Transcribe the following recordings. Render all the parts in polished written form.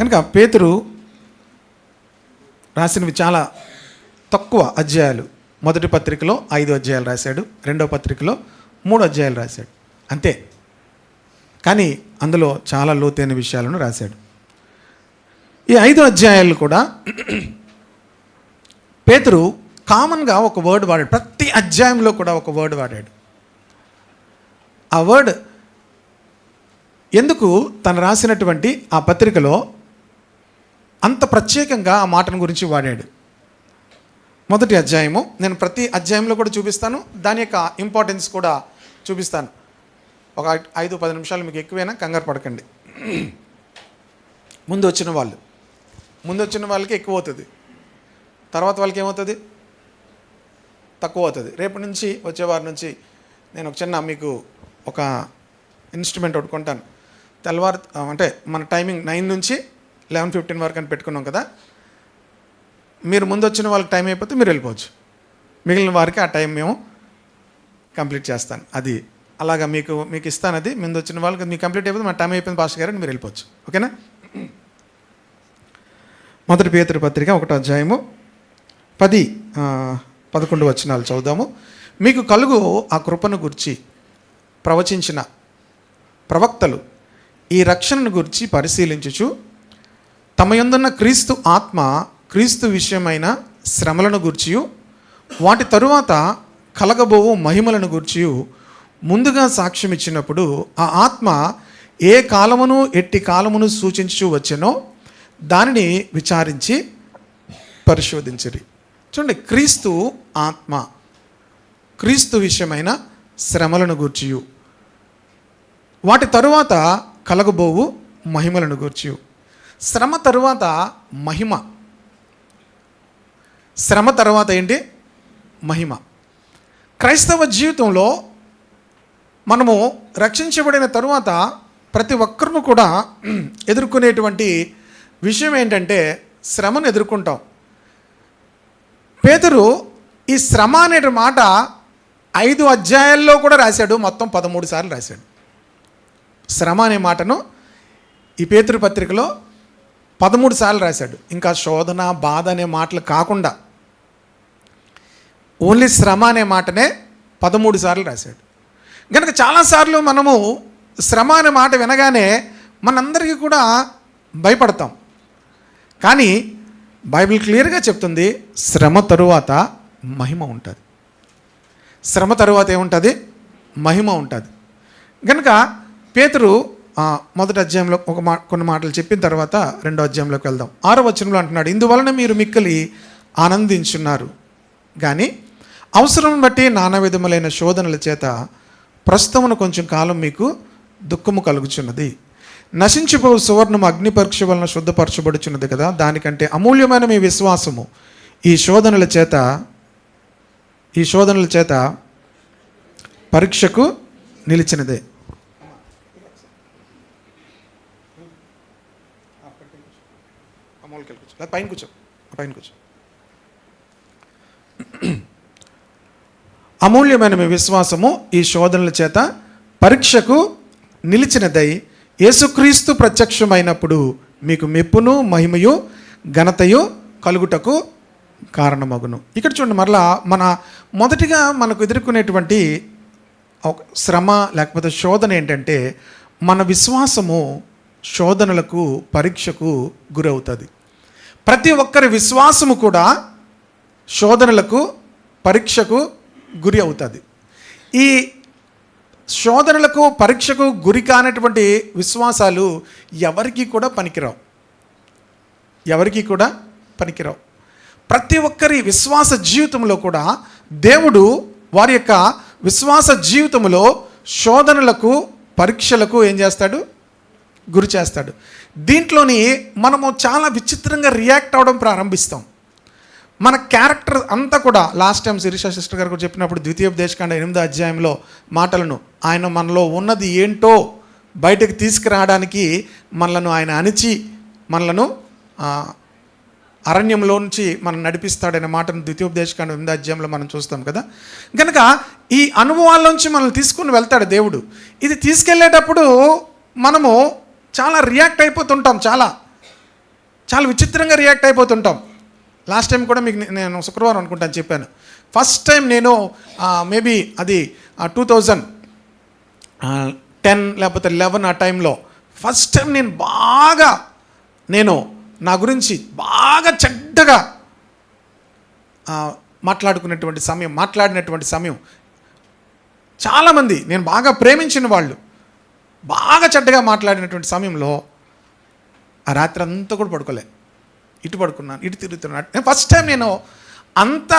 కనుక పేతురు రాసినవి చాలా తక్కువ అధ్యాయాలు. మొదటి పత్రికలో 5 అధ్యాయాలు రాశాడు, రెండో పత్రికలో 3 అధ్యాయాలు రాశాడు అంతే. కానీ అందులో చాలా లోతైన విషయాలను రాశాడు. ఈ 5 అధ్యాయాలు కూడా పేతురు కామన్గా ఒక వర్డ్ వాడాడు. ప్రతి అధ్యాయంలో కూడా ఒక వర్డ్ వాడాడు. ఆ వర్డ్ ఎందుకు తను రాసినటువంటి ఆ పత్రికలో అంత ప్రత్యేకంగా ఆ మాటను గురించి వాడాడు? మొదటి అధ్యాయము నేను ప్రతి అధ్యాయంలో కూడా చూపిస్తాను, దాని యొక్క ఇంపార్టెన్స్ కూడా చూపిస్తాను. ఒక 5-10 నిమిషాలు మీకు ఎక్కువైనా కంగారు పడకండి. ముందు వచ్చిన వాళ్ళకి ఎక్కువ అవుతుంది, తర్వాత వాళ్ళకి ఏమవుతుంది? తక్కువ అవుతుంది. రేపు నుంచి వచ్చేవారి నుంచి నేను ఒక చిన్న మీకు ఒక ఇన్స్ట్రుమెంట్ ఒకటి కొంటాను. తెల్లవారు అంటే మన టైమింగ్ 9 నుంచి 11:15 వరకు అని పెట్టుకున్నాం కదా. మీరు ముందు వచ్చిన వాళ్ళకి టైం అయిపోతే మీరు వెళ్ళిపోవచ్చు, మిగిలిన వారికి ఆ టైం మేము కంప్లీట్ చేస్తాను. అది అలాగా మీకు ఇస్తాను. అది ముందు వచ్చిన వాళ్ళకి మీకు కంప్లీట్ అయిపోతే మా టైం అయిపోయింది పాస్టర్ గారు అని మీరు వెళ్ళిపోవచ్చు. ఓకేనా? మొదటి పేతురు పత్రిక 1వ అధ్యాయము 10-11 వచనాలు చదువుదాము. మీకు కలుగు ఆ కృపను గురించి ప్రవచించిన ప్రవక్తలు ఈ రక్షణను గురించి పరిశీలించుచు తమ యందున్న క్రీస్తు ఆత్మ క్రీస్తు విషయమైన శ్రమలను గూర్చియు వాటి తరువాత కలగబోవు మహిమలను గూర్చియు ముందుగా సాక్ష్యం ఇచ్చినప్పుడు ఆ ఆత్మ ఏ కాలమును ఎట్టి కాలమును సూచించు వచ్చెనో దానిని విచారించి పరిశోధించిరి. చూడండి, క్రీస్తు ఆత్మ క్రీస్తు విషయమైన శ్రమలను గూర్చియు వాటి తరువాత కలగబోవు మహిమలను గూర్చియు. శ్రమ తరువాత మహిమ, శ్రమ తర్వాత ఏంటి? మహిమ. క్రైస్తవ జీవితంలో మనము రక్షించబడిన తరువాత ప్రతి ఒక్కరిని కూడా ఎదుర్కొనేటువంటి విషయం ఏంటంటే శ్రమను ఎదుర్కొంటాం. పేతురు ఈ శ్రమ అనే మాట 5 అధ్యాయాల్లో కూడా రాశాడు. మొత్తం 13 సార్లు రాశాడు శ్రమ అనే మాటను. ఈ పేతురు పత్రికలో 13 సార్లు రాశాడు. ఇంకా శోధన, బాధ అనే మాటలు కాకుండా ఓన్లీ శ్రమ అనే మాటనే 13 సార్లు రాశాడు. కనుక చాలాసార్లు మనము శ్రమ అనే మాట వినగానే మనందరికీ కూడా భయపడతాం. కానీ బైబిల్ క్లియర్గా చెప్తుంది శ్రమ తరువాత మహిమ ఉంటుంది. శ్రమ తరువాత ఏముంటుంది? మహిమ ఉంటుంది. కనుక పేతురు మొదటి అధ్యాయంలో కొన్ని మాటలు చెప్పిన తర్వాత 2వ అధ్యాయంలోకి వెళ్దాం. 6వ వచనంలో అంటున్నాడు, ఇందువలన మీరు మిక్కిలి ఆనందించున్నారు కానీ అవసరం బట్టి నానా విధములైన శోధనల చేత ప్రస్తుతమున కొంచెం కాలం మీకు దుఃఖము కలుగుచున్నది. నశించిపోవు సువర్ణము అగ్ని పరీక్ష వలన శుద్ధపరచబడుచున్నది కదా, దానికంటే అమూల్యమైన మీ విశ్వాసము ఈ శోధనల చేత పరీక్షకు నిలిచినదే. పైన కూర్చో. అమూల్యమైన మీ విశ్వాసము ఈ శోధనల చేత పరీక్షకు నిలిచినదై యేసుక్రీస్తు ప్రత్యక్షమైనప్పుడు మీకు మెప్పును మహిమయు ఘనతయు కలుగుటకు కారణమగును. ఇక్కడ చూడండి, మరలా మొదటిగా మనకు ఎదుర్కొనేటువంటి శ్రమ లేకపోతే శోధన ఏంటంటే మన విశ్వాసము శోధనలకు పరీక్షకు గురవుతుంది. ప్రతి ఒక్కరి విశ్వాసము కూడా శోధనలకు పరీక్షకు గురి అవుతుంది. ఈ శోధనలకు పరీక్షకు గురి కానటువంటి విశ్వాసాలు ఎవరికి కూడా పనికిరావు. ప్రతి ఒక్కరి విశ్వాస జీవితంలో కూడా దేవుడు వారి యొక్క విశ్వాస జీవితంలో శోధనలకు పరీక్షలకు ఏం చేస్తాడు? గురి చేస్తాడు. దీంట్లోని మనము చాలా విచిత్రంగా రియాక్ట్ అవ్వడం ప్రారంభిస్తాం. మన క్యారెక్టర్ అంతా కూడా లాస్ట్ టైం శిరీష సిస్టర్ గారు కూడా చెప్పినప్పుడు ద్వితీయోపదేశకాండ 8వ అధ్యాయంలో మాటలను ఆయన మనలో ఉన్నది ఏంటో బయటకు తీసుకురావడానికి మనలను ఆయన అణిచి మనలను అరణ్యంలో నుంచి మనం నడిపిస్తాడనే మాటను ద్వితీయోపదేశకాండ 8వ అధ్యాయంలో మనం చూస్తాం కదా. కనుక ఈ అనుభవాల్లోంచి మనల్ని తీసుకుని వెళ్తాడు దేవుడు. ఇది తీసుకెళ్ళేటప్పుడు మనము చాలా రియాక్ట్ అయిపోతుంటాం. చాలా చాలా విచిత్రంగా రియాక్ట్ అయిపోతుంటాం. లాస్ట్ టైం కూడా మీకు నేను శుక్రవారం అనుకుంటాను చెప్పాను. ఫస్ట్ టైం నేను మేబీ అది 2010 లేకపోతే 11 ఆ టైంలో ఫస్ట్ టైం నేను నా గురించి బాగా చెడ్డగా మాట్లాడినటువంటి సమయం. చాలామంది నేను బాగా ప్రేమించిన వాళ్ళు బాగా చెడ్డగా మాట్లాడినటువంటి సమయంలో ఆ రాత్రి అంతా కూడా పడుకోలే. ఇటు పడుకున్నాను, ఇటు తిరుగుతున్నాను. ఫస్ట్ టైం నేను అంత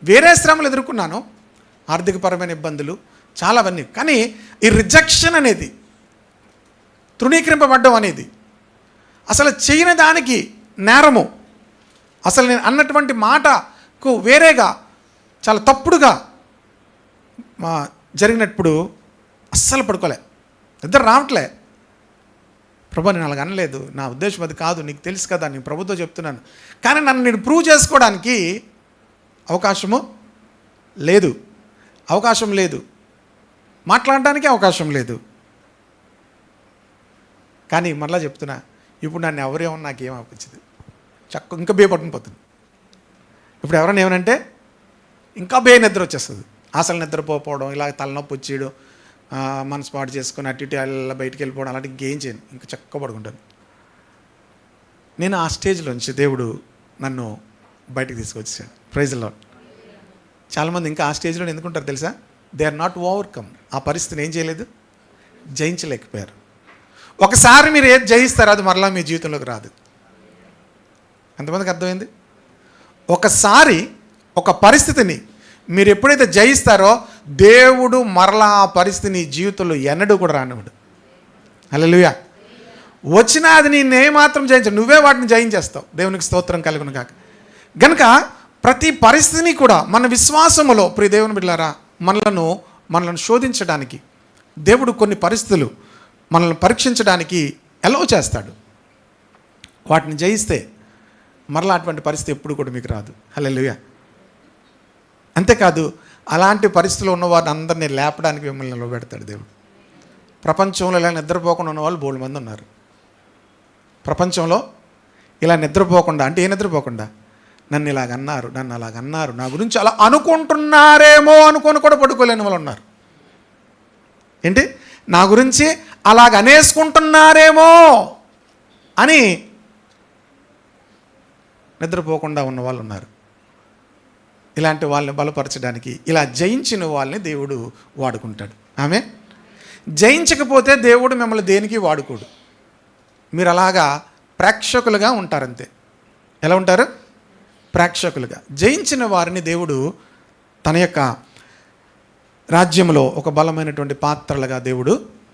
వేరే శ్రమలు ఎదుర్కొన్నాను, ఆర్థికపరమైన ఇబ్బందులు చాలావన్నీ. కానీ ఈ రిజెక్షన్ అనేది, తృణీకరింపబడ్డం అనేది, అసలు చేయని దానికి నేరము, అసలు నేను అన్నటువంటి మాటకు వేరేగా చాలా తప్పుడుగా జరిగినప్పుడు అస్సలు పడుకోలే, నిద్ర రావట్లే. ప్రభు నేను అలాగ అనలేదు, నా ఉద్దేశం అది కాదు, నీకు తెలుసు కదా, నేను ప్రభుతో చెప్తున్నాను. కానీ నన్ను నేను ప్రూవ్ చేసుకోవడానికి అవకాశం లేదు, మాట్లాడడానికి అవకాశం లేదు. కానీ మరలా చెప్తున్నా, ఇప్పుడు నన్ను ఎవరేమన్నా నాకేం అనిపించదు, ఇంకా పట్టుకుని పోతుంది. ఇప్పుడు ఎవరైనా ఏమనంటే ఇంకా నిద్ర వచ్చేస్తుంది. అసలు నిద్రపోవడం, ఇలా తలనొప్పి వచ్చేయడం, మనసు పాటు చేసుకొని అటు ఇటు అలా బయటికి వెళ్ళిపోవడం, అలాంటి ఇంకేం చేయను, ఇంకా చక్క పడుకుంటాను. నేను ఆ స్టేజ్లోంచి దేవుడు నన్ను బయటకు తీసుకొచ్చాను. Praise the Lord. చాలామంది ఇంకా ఆ స్టేజ్లో ఎందుకుంటారు తెలుసా? They are not overcome. ఆ పరిస్థితిని ఏం చేయలేదు, జయించలేకపోయారు. ఒకసారి మీరు ఏది జయిస్తారో అది మరలా మీ జీవితంలోకి రాదు. ఎంతమందికి అర్థమైంది? ఒకసారి ఒక పరిస్థితిని మీరు ఎప్పుడైతే జయిస్తారో దేవుడు మరలా ఆ పరిస్థితిని జీవితంలో ఎన్నడూ కూడా రానివ్వడు. హల్లెలూయా. వచ్చినా అది నేనే మాత్రం జయించు, నువ్వే వాటిని జయించేస్తావు. దేవునికి స్తోత్రం కలుగును గాక. గనుక ప్రతి పరిస్థితిని కూడా మన విశ్వాసములో, ప్రియ దేవుని బిడ్డలారా, మనలను శోధించడానికి దేవుడు కొన్ని పరిస్థితులు మనల్ని పరీక్షించడానికి ఎలవ్ చేస్తాడు. వాటిని జయిస్తే మరలా అటువంటి పరిస్థితి ఎప్పుడు కూడా మీకు రాదు. హల్లెలూయా. అంతేకాదు, అలాంటి పరిస్థితుల్లో ఉన్న వారిని అందరినీ లేపడానికి మిమ్మల్ని నిలబెడతాడు దేవుడు. ప్రపంచంలో ఇలా నిద్రపోకుండా ఉన్న వాళ్ళు బోల్డ్ మంది ఉన్నారు. ప్రపంచంలో ఇలా నిద్రపోకుండా, అంటే ఏ నిద్రపోకుండా, నన్ను ఇలాగన్నారు, నన్ను అలాగన్నారు, నా గురించి అలా అనుకుంటున్నారేమో అనుకొని కూడా పడుకోలేని వాళ్ళు ఉన్నారు. ఏంటి, నా గురించి అలాగ అనేసుకుంటున్నారేమో అని నిద్రపోకుండా ఉన్న వాళ్ళు ఉన్నారు. ఇలాంటి వాళ్ళని బలపరచడానికి, ఇలా జయించిన వాళ్ళని దేవుడు వాడుకుంటాడు. ఆమె జయించకపోతే దేవుడు మిమ్మల్ని దేనికి వాడుకోడు. మీరు అలాగా ప్రేక్షకులుగా ఉంటారంతే. ఎలా ఉంటారు? ప్రేక్షకులుగా. జయించిన వారిని దేవుడు తన యొక్క రాజ్యంలో ఒక బలమైనటువంటి పాత్రలుగా దేవుడు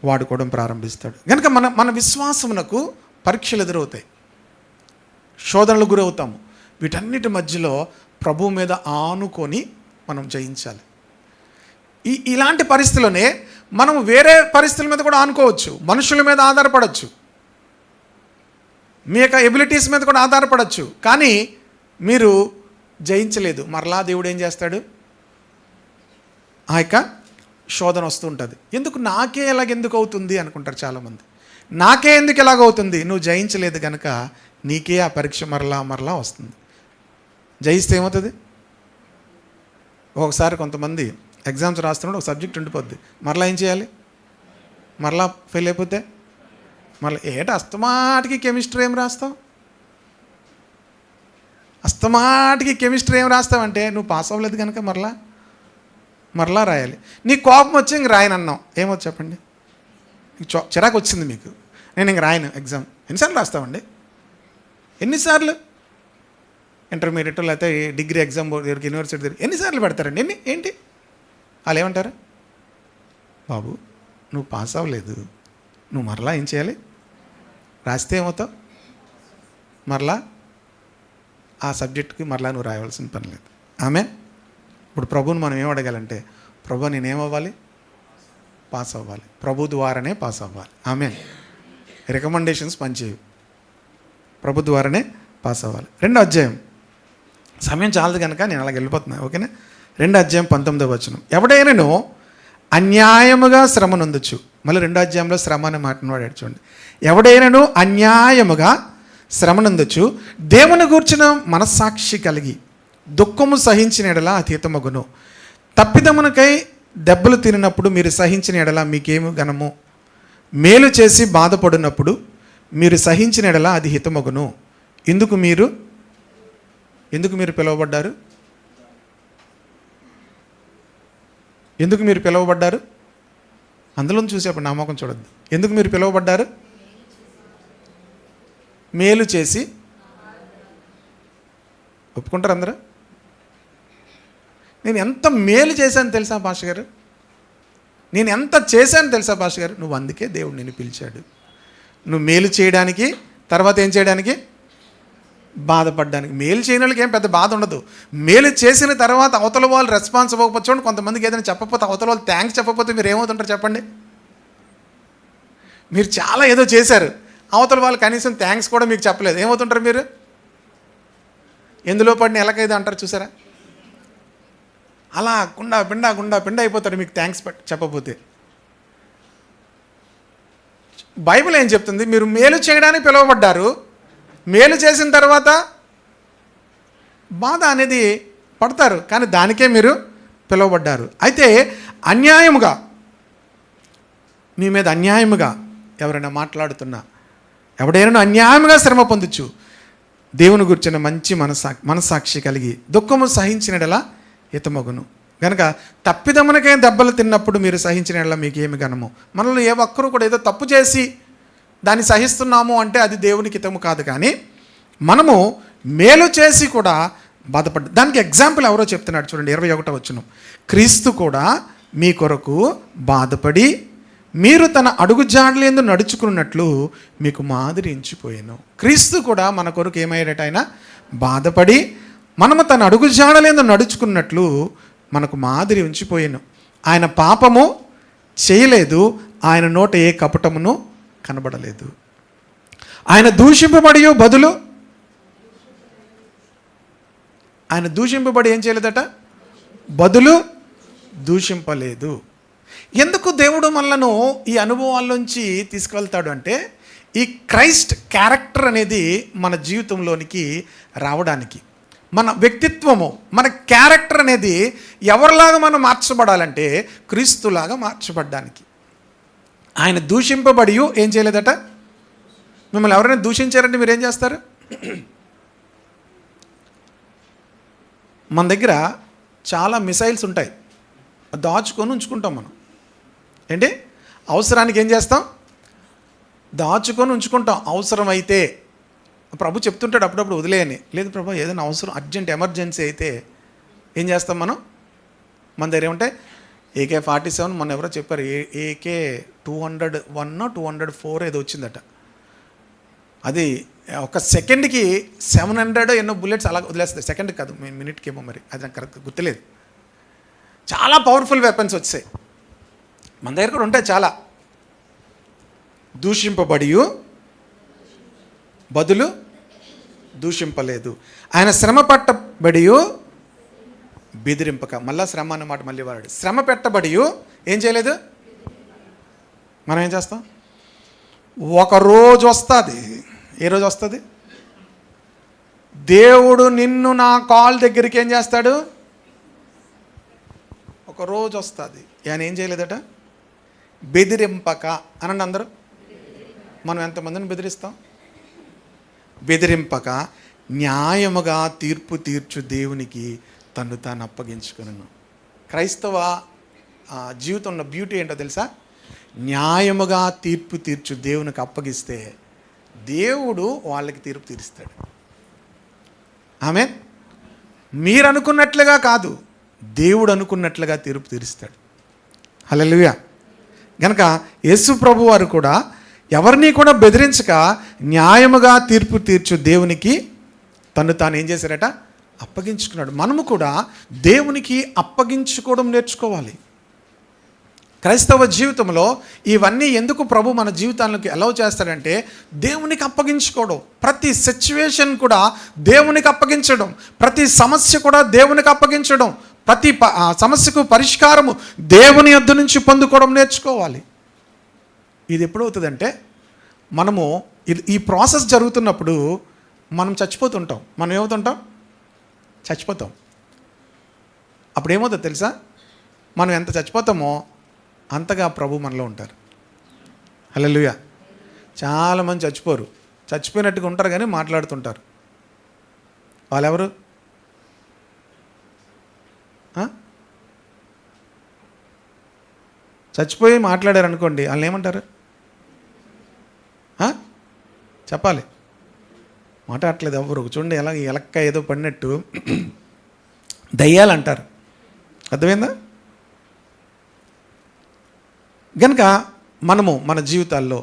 వాడుకోవడం ప్రారంభిస్తాడు. కనుక మన విశ్వాసమునకు పరీక్షలు ఎదురవుతాయి, శోధనలు గురవుతాము. వీటన్నిటి మధ్యలో ప్రభు మీద ఆనుకొని మనం జయించాలి. ఇలాంటి పరిస్థితుల్లోనే మనం వేరే పరిస్థితుల మీద కూడా ఆనుకోవచ్చు, మనుషుల మీద ఆధారపడవచ్చు, మీ యొక్క ఎబిలిటీస్ మీద కూడా ఆధారపడవచ్చు. కానీ మీరు జయించలేదు, మరలా దేవుడు ఏం చేస్తాడు? ఆ యొక్క శోధన వస్తూ ఉంటుంది. ఎందుకు నాకే ఎలాగెందుకు అవుతుంది అనుకుంటారు చాలామంది. నాకే ఎందుకు ఎలాగవుతుంది? నువ్వు జయించలేదు కనుక నీకే ఆ పరీక్ష మరలా వస్తుంది. జయిస్తే ఏమవుతుంది? ఒకసారి కొంతమంది ఎగ్జామ్స్ రాస్తున్నప్పుడు ఒక సబ్జెక్ట్ ఉండిపోద్ది, మరలా ఏం చేయాలి? మరలా ఫెయిల్ అయిపోతే మళ్ళీ అస్తమాటికి కెమిస్ట్రీ ఏం రాస్తావు? అస్తమాటికి కెమిస్ట్రీ ఏం రాస్తావంటే నువ్వు పాస్ అవ్వలేదు కనుక మరలా రాయాలి. నీ కోపం వచ్చి ఇంక రాయనన్నావు, ఏమవుతుంది చెప్పండి? చిరాకు వచ్చింది మీకు, నేను ఇంక రాయను ఎగ్జామ్. ఎన్నిసార్లు రాస్తామండి? ఎన్నిసార్లు? ఇంటర్మీడియట్ లేకపోతే డిగ్రీ ఎగ్జామ్ దగ్గరికి, యూనివర్సిటీ దగ్గర ఎన్నిసార్లు పెడతారండి? ఏంటి వాళ్ళు ఏమంటారు? బాబు నువ్వు పాస్ అవ్వలేదు, నువ్వు మరలా ఏం చేయాలి? రాస్తే ఏమవుతావు? మరలా ఆ సబ్జెక్టుకి మరలా నువ్వు రాయవలసిన పని లేదు. ఆమెన్. ఇప్పుడు ప్రభువుని మనం ఏం అడగాలంటే, ప్రభు నేనేమవ్వాలి? పాస్ అవ్వాలి. ప్రభు ద్వారానే పాస్ అవ్వాలి. ఆమెన్. రికమెండేషన్స్ పనిచేయవు, ప్రభు ద్వారానే పాస్ అవ్వాలి. 2వ అధ్యాయం, సమయం చాలదు కనుక నేను అలాగ వెళ్ళిపోతున్నా, ఓకేనా? 2వ అధ్యాయం 19వ వచనం. ఎవడైనాను అన్యాయముగా శ్రమ నొందొచ్చు. మళ్ళీ 2వ అధ్యాయంలో శ్రమ అనే మాటను వాడాడు చూడండి. ఎవడైనాను అన్యాయముగా శ్రమనందొచ్చు, దేవుని గూర్చిన మనస్సాక్షి కలిగి దుఃఖము సహించిన ఎడల అతీతమగును. తప్పిదమునకై దెబ్బలు తినినప్పుడు మీరు సహించిన ఎడల మీకేమి ఘనము. మేలు చేసి బాధపడినప్పుడు మీరు సహించిన ఎడల అది హితమగును. ఎందుకు మీరు పిలువబడ్డారు? ఎందుకు మీరు పిలువబడ్డారు? అందులో చూసేప్పుడు నామకం చూడద్దు. ఎందుకు మీరు పిలువబడ్డారు? మేలు చేసి. ఒప్పుకుంటారు అందరూ? నేను ఎంత మేలు చేశాను తెలుసా పాస్టర్ గారు? నేను ఎంత చేశాను తెలుసా పాస్టర్ గారు? నువ్వు అందుకే దేవుడు నిన్ను పిలిచాడు. నువ్వు మేలు చేయడానికి, తర్వాత ఏం చేయడానికి? బాధపడడానికి. మేలు చేయని వాళ్ళకి ఏం పెద్ద బాధ ఉండదు. మేలు చేసిన తర్వాత అవతల వాళ్ళు రెస్పాన్స్ ఇవ్వకపోతే, చూడండి, కొంతమందికి ఏదైనా చెప్పకపోతే, అవతల వాళ్ళు థ్యాంక్స్ చెప్పకపోతే మీరు ఏమవుతుంటారు చెప్పండి? మీరు చాలా ఏదో చేశారు, అవతల వాళ్ళు కనీసం థ్యాంక్స్ కూడా మీకు చెప్పలేదు, ఏమవుతుంటారు మీరు? ఎందులో పడిన ఎలాగైతే అంటారు చూసారా? అలా గుండా అయిపోతారు మీకు థ్యాంక్స్ చెప్పకపోతే. బైబిల్ ఏం చెప్తుంది? మీరు మేలు చేయడానికి పిలువబడ్డారు, మేలు చేసిన తర్వాత బాధ అనేది పడతారు, కానీ దానికే మీరు పిలువబడ్డారు. అయితే అన్యాయముగా, మీ మీద అన్యాయముగా ఎవరైనా మాట్లాడుతున్నా, ఎవడైనా అన్యాయముగా శ్రమ పొందొచ్చు, దేవుని గురించిన మంచి మనస్సాక్షి కలిగి దుఃఖము సహించినడలా హితమగును. కనుక తప్పిదమునకే దెబ్బలు తిన్నప్పుడు మీరు సహించినట్లా మీకు ఏమి ఘనము. మనల్ని ఏ ఒక్కరూ కూడా ఏదో తప్పు చేసి దాన్ని సహిస్తున్నాము అంటే అది దేవునికి హితము కాదు. కానీ మనము మేలు చేసి కూడా బాధపడ్డ దానికి ఎగ్జాంపుల్ ఎవరో చెప్తున్నాడు చూడండి, 21వ వచనం. క్రీస్తు కూడా మీ కొరకు బాధపడి మీరు తన అడుగుజాడలందు నడుచుకున్నట్లు మీకు మాదిరి ఎంచిపోయాను. క్రీస్తు కూడా మన కొరకు ఏమయ్యాడట? ఆయన బాధపడి మనము తన అడుగుజాడలందు నడుచుకున్నట్లు మనకు మాదిరి ఉంచిపోయాను. ఆయన పాపము చేయలేదు, ఆయన నోట ఏ కపటమును కనబడలేదు. ఆయన దూషింపబడి ఏం చేయలేదట? బదులు దూషింపలేదు. ఎందుకు దేవుడు మనలను ఈ అనుభవాల్లోంచి తీసుకువెళ్తాడు అంటే, ఈ క్రైస్ట్ క్యారెక్టర్ అనేది మన జీవితంలోనికి రావడానికి, మన వ్యక్తిత్వము, మన క్యారెక్టర్ అనేది ఎవరిలాగా మనం మార్చబడాలంటే క్రీస్తులాగా మార్చబడ్డానికి. ఆయన దూషింపబడి ఏం చేయలేదట? మిమ్మల్ని ఎవరైనా దూషించారంటే మీరు ఏం చేస్తారు? మన దగ్గర చాలా మిసైల్స్ ఉంటాయి, దాచుకొని ఉంచుకుంటాం మనం. ఏంటి? అవసరానికి ఏం చేస్తాం? దాచుకొని ఉంచుకుంటాం. అవసరమైతే ప్రభు చెప్తుంటాడు అప్పుడప్పుడు వదిలేయని. లేదు ప్రభు, ఏదైనా అవసరం అర్జెంట్ ఎమర్జెన్సీ అయితే ఏం చేస్తాం మనం? మన దగ్గర ఏమంటే AK-47 మొన్న ఎవరో చెప్పారు, AK-201 204 ఏదో వచ్చిందట. అది ఒక సెకండ్కి 700 ఎన్నో బుల్లెట్స్ అలా వదిలేస్తుంది. సెకండ్ కాదు, మినిట్కి ఏమో, మరి అది నాకు కరెక్ట్ గుర్తులేదు. చాలా పవర్ఫుల్ వెపన్స్ వచ్చాయి మన దగ్గర కూడా ఉంటాయి చాలా. దూషింపబడి బదులు దూషింపలేదు. ఆయన శ్రమ పట్టబడి బెదిరింపక. మళ్ళా శ్రమ అన్నమాట మళ్ళీ వాడు. శ్రమ పెట్టబడి ఏం చేయలేదు. మనం ఏం చేస్తాం? ఒక రోజు వస్తుంది. ఏ రోజు వస్తుంది? దేవుడు నిన్ను నా కాల్ దగ్గరికి ఏం చేస్తాడు? ఒక రోజు వస్తుంది. ఆయన ఏం చేయలేదట? బెదిరింపక. అనండి అందరూ. మనం ఎంతమందిని బెదిరిస్తాం? బెదిరింపక న్యాయముగా తీర్పు తీర్చు దేవునికి తను తాను అప్పగించుకున్నాను. క్రైస్తవ జీవితంలో బ్యూటీ ఏంటో తెలుసా? న్యాయముగా తీర్పు తీర్చు దేవునికి అప్పగిస్తే దేవుడు వాళ్ళకి తీర్పు తీరుస్తాడు. ఆమెన్. మీరు అనుకున్నట్లుగా కాదు, దేవుడు అనుకున్నట్లుగా తీర్పు తీరుస్తాడు. హల్లెలూయా. గనక యేసు ప్రభు వారు కూడా ఎవరిని కూడా బెదిరించక న్యాయముగా తీర్పు తీర్చు దేవునికి తను తాను ఏం చేశారట? అప్పగించుకున్నాడు. మనము కూడా దేవునికి అప్పగించుకోవడం నేర్చుకోవాలి. క్రైస్తవ జీవితంలో ఇవన్నీ ఎందుకు ప్రభు మన జీవితాలకు అలౌ చేస్తాడంటే, దేవునికి అప్పగించుకోవడం. ప్రతి సిచ్యువేషన్ కూడా దేవునికి అప్పగించడం, ప్రతి సమస్య కూడా దేవునికి అప్పగించడం, ప్రతి సమస్యకు పరిష్కారము దేవుని యొద్ద నుంచి పొందుకోవడం నేర్చుకోవాలి. ఇది ఎప్పుడవుతుందంటే మనము ఈ ప్రాసెస్ జరుగుతున్నప్పుడు మనం చచ్చిపోతుంటాం. మనం ఏమవుతుంటాం? చచ్చిపోతాం. అప్పుడు ఏమవుతుంది తెలుసా? మనం ఎంత చచ్చిపోతామో అంతగా ప్రభు మనలో ఉంటారు. హల్లెలూయా. చాలామంది చచ్చిపోరు, చచ్చిపోయినట్టుగా ఉంటారు కానీ మాట్లాడుతుంటారు. వాళ్ళెవరు? చచ్చిపోయి మాట్లాడారు అనుకోండి, వాళ్ళు ఏమంటారు? చెప్పాలి. మాట్లాడట్లేదు ఎవరు. చూడండి ఎలా ఎలక్క ఏదో పడినట్టు దయ్యాలు అంటారు. అర్థమైందా? కనుక మనము మన జీవితాల్లో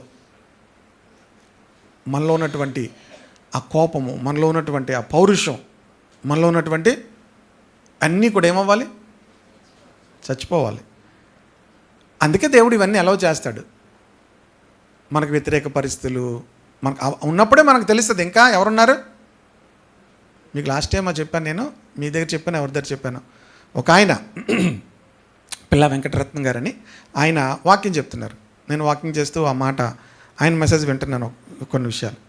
మనలో ఉన్నటువంటి ఆ కోపము, మనలో ఉన్నటువంటి ఆ పౌరుషం, మనలో ఉన్నటువంటి అన్నీ కూడా ఏమవ్వాలి? చచ్చిపోవాలి. అందుకే దేవుడు ఇవన్నీ అలౌ చేస్తాడు. మనకు వ్యతిరేక పరిస్థితులు మనకు ఉన్నప్పుడే మనకు తెలుస్తుంది ఇంకా ఎవరున్నారు. మీకు లాస్ట్ టైం చెప్పాను, నేను మీ దగ్గర చెప్పాను, ఎవరి దగ్గర చెప్పాను. ఒక ఆయన పిల్ల వెంకటరత్నం గారని ఆయన వాక్యం చెప్తున్నారు. నేను వాకింగ్ చేస్తూ ఆ మాట, ఆయన మెసేజ్ వింటున్నాను. కొన్ని విషయాలు,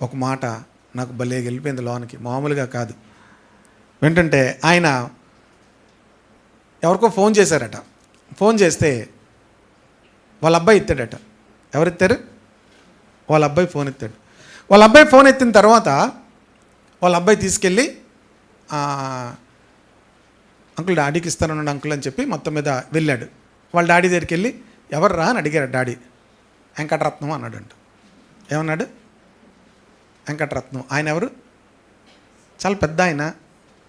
ఒక మాట నాకు భలే వెళ్ళిపోయింది లోనికి, మామూలుగా కాదు. వింటుంటే ఆయన ఎవరికో ఫోన్ చేశారట. ఫోన్ చేస్తే వాళ్ళ అబ్బాయి ఎత్తాడట. ఎవరెత్తారు? వాళ్ళ అబ్బాయి ఫోన్ ఎత్తాడు. వాళ్ళ అబ్బాయి ఫోన్ ఎత్తిన తర్వాత వాళ్ళ అబ్బాయి తీసుకెళ్ళి అంకుల్ డాడీకి ఇస్తానన్నాడు అంకుల్ అని చెప్పి మొత్తం మీద వెళ్ళాడు. వాళ్ళ డాడీ దగ్గరికి వెళ్ళి ఎవరు రా అని అడిగారు. డాడీ వెంకటరత్నం అన్నాడంట. ఏమన్నాడు? వెంకటరత్నం. ఆయన ఎవరు? చాలా పెద్ద ఆయన,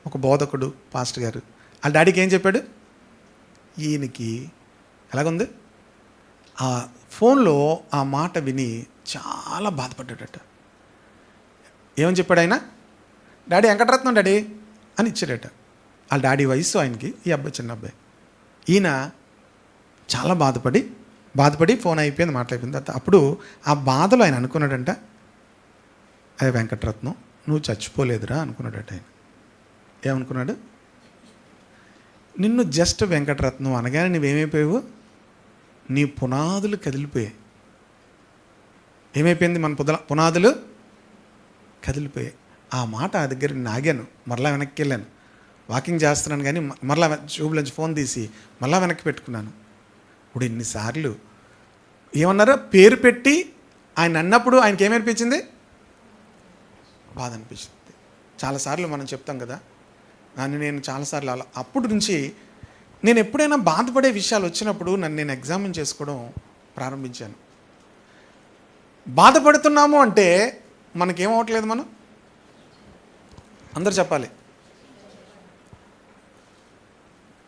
ఒక బోధకుడు, పాస్టర్ గారు. వాళ్ళ డాడీకి ఏం చెప్పాడు? ఈయనకి ఎలాగుంది? ఆ ఫోన్లో ఆ మాట విని చాలా బాధపడ్డాడట. ఏమని చెప్పాడు ఆయన? డాడీ వెంకటరత్నం డాడీ అని ఇచ్చాడట. వాళ్ళ డాడీ వయసు ఆయనకి, ఈ అబ్బాయి చిన్న అబ్బాయి. ఈయన చాలా బాధపడి ఫోన్ అయిపోయింది, మాట్లాడిపోయింది. అప్పుడు ఆ బాధలో ఆయన అనుకున్నాడంట, అదే వెంకటరత్నం నువ్వు చచ్చిపోలేదురా అనుకున్నాడట. ఆయన ఏమనుకున్నాడు? నిన్ను జస్ట్ వెంకటరత్నం అనగానే నువ్వేమైపోయావు? నీ పునాదులు కదిలిపోయాయి. ఏమైపోయింది? మన పునాదులు కదిలిపోయాయి. ఆ మాట ఆ దగ్గర నాగాను. మరలా వెనక్కి వెళ్ళాను, వాకింగ్ చేస్తున్నాను కానీ మరలా ట్యూబ్లోంచి ఫోన్ తీసి మరలా వెనక్కి పెట్టుకున్నాను. ఇప్పుడు ఎన్నిసార్లు ఏమన్నారో పేరు పెట్టి ఆయన అన్నప్పుడు ఆయనకి ఏమనిపించింది? బాధ అనిపించింది. చాలాసార్లు మనం చెప్తాం కదా, నేను చాలాసార్లు అలా అప్పటి నుంచి నేను ఎప్పుడైనా బాధపడే విషయాలు వచ్చినప్పుడు నన్ను నేను ఎగ్జామిన్ చేసుకోవడం ప్రారంభించాను. బాధపడుతున్నాము అంటే మనకేమవట్లేదు? మనం అందరు చెప్పాలి.